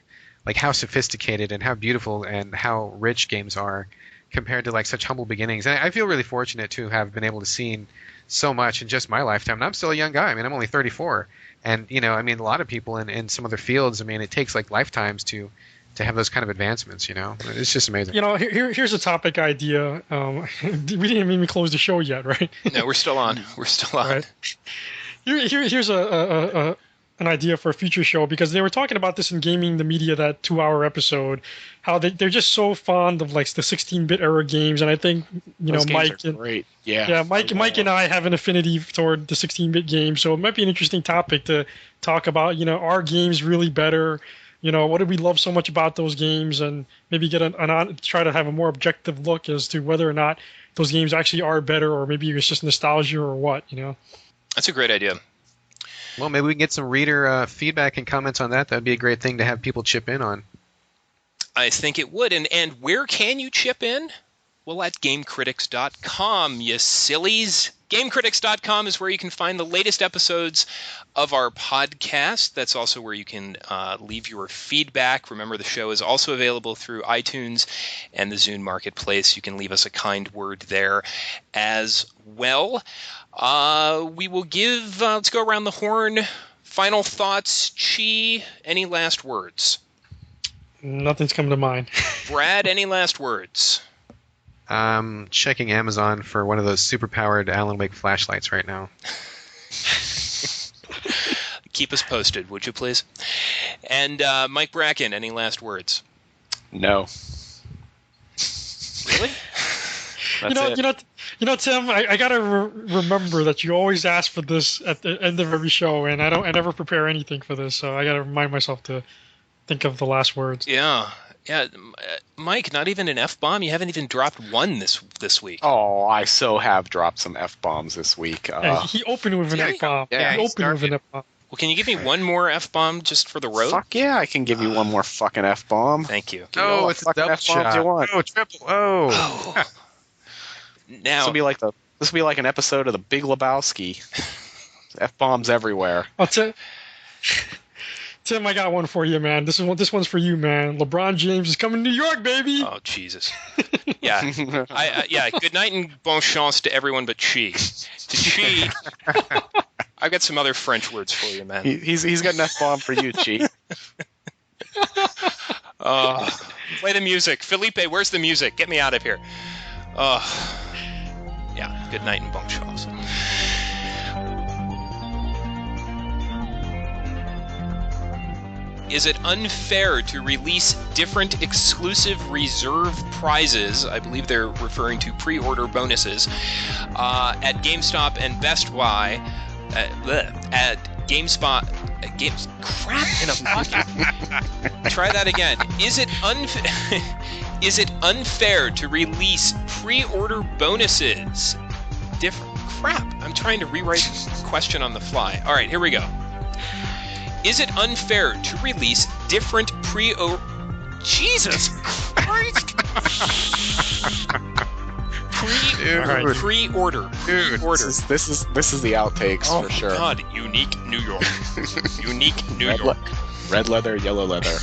how sophisticated and how beautiful and how rich games are compared to like such humble beginnings. And I feel really fortunate to have been able to see so much in just my lifetime. And I'm still a young guy. I mean, I'm only 34, and I mean, a lot of people in some other fields. I mean, it takes like lifetimes to have those kind of advancements. It's just amazing. Here's a topic idea. We didn't even close the show yet, right? No, we're still on. We're still on. Right. Here's an idea for a future show, because they were talking about this in Gaming the Media, that 2-hour episode, how they're just so fond of like the 16-bit era games, and I think Those Mike games are great. Mike and I have an affinity toward the 16-bit games, so it might be an interesting topic to talk about. Are games really better? What did we love so much about those games, and maybe get try to have a more objective look as to whether or not those games actually are better, or maybe it's just nostalgia or what. That's a great idea. Well, maybe we can get some reader feedback and comments on that. That'd be a great thing to have people chip in on. I think it would. And where can you chip in? Well, at GameCritics.com, you sillies. GameCritics.com is where you can find the latest episodes of our podcast. That's also where you can leave your feedback. Remember, the show is also available through iTunes and the Zune Marketplace. You can leave us a kind word there as well. We will give, let's go around the horn. Final thoughts. Chi, any last words? Nothing's come to mind. Brad, any last words? Checking Amazon for one of those super-powered Alan Wake flashlights right now. Keep us posted, would you please? And Mike Bracken, any last words? No. Really? Tim, I gotta remember that you always ask for this at the end of every show, and I never prepare anything for this, so I gotta remind myself to think of the last words. Yeah, Mike, not even an F-bomb? You haven't even dropped one this week. Oh, I so have dropped some F-bombs this week. He opened with an F-bomb. Yeah, he opened with an F-bomb. Well, can you give me one more F-bomb just for the road? Fuck yeah, I can give you one more fucking F-bomb. Thank you. Oh, it's a double F-bombs shot. you want. Oh, triple. Oh. Now, This will be like an episode of The Big Lebowski. F-bombs everywhere. I'll tell Tim, I got one for you, man. This one's for you, man. LeBron James is coming to New York, baby. Oh, Jesus. Yeah. Good night and bon chance to everyone but Chi. To Chi, I've got some other French words for you, man. He's got an F-bomb for you, Chi. Play the music. Felipe, where's the music? Get me out of here. Yeah, good night and bon chance. Is it unfair to release different exclusive reserve prizes, I believe they're referring to pre-order bonuses, at GameStop and Best Buy, at GameSpot... crap in a fucking... Try that again. Is it unfair to release pre-order bonuses? Crap, I'm trying to rewrite the question on the fly. All right, here we go. Is it unfair to release different Jesus Christ! Pre-order. This is the outtakes for sure. Oh God, unique New York. Unique New York. Red leather, yellow leather.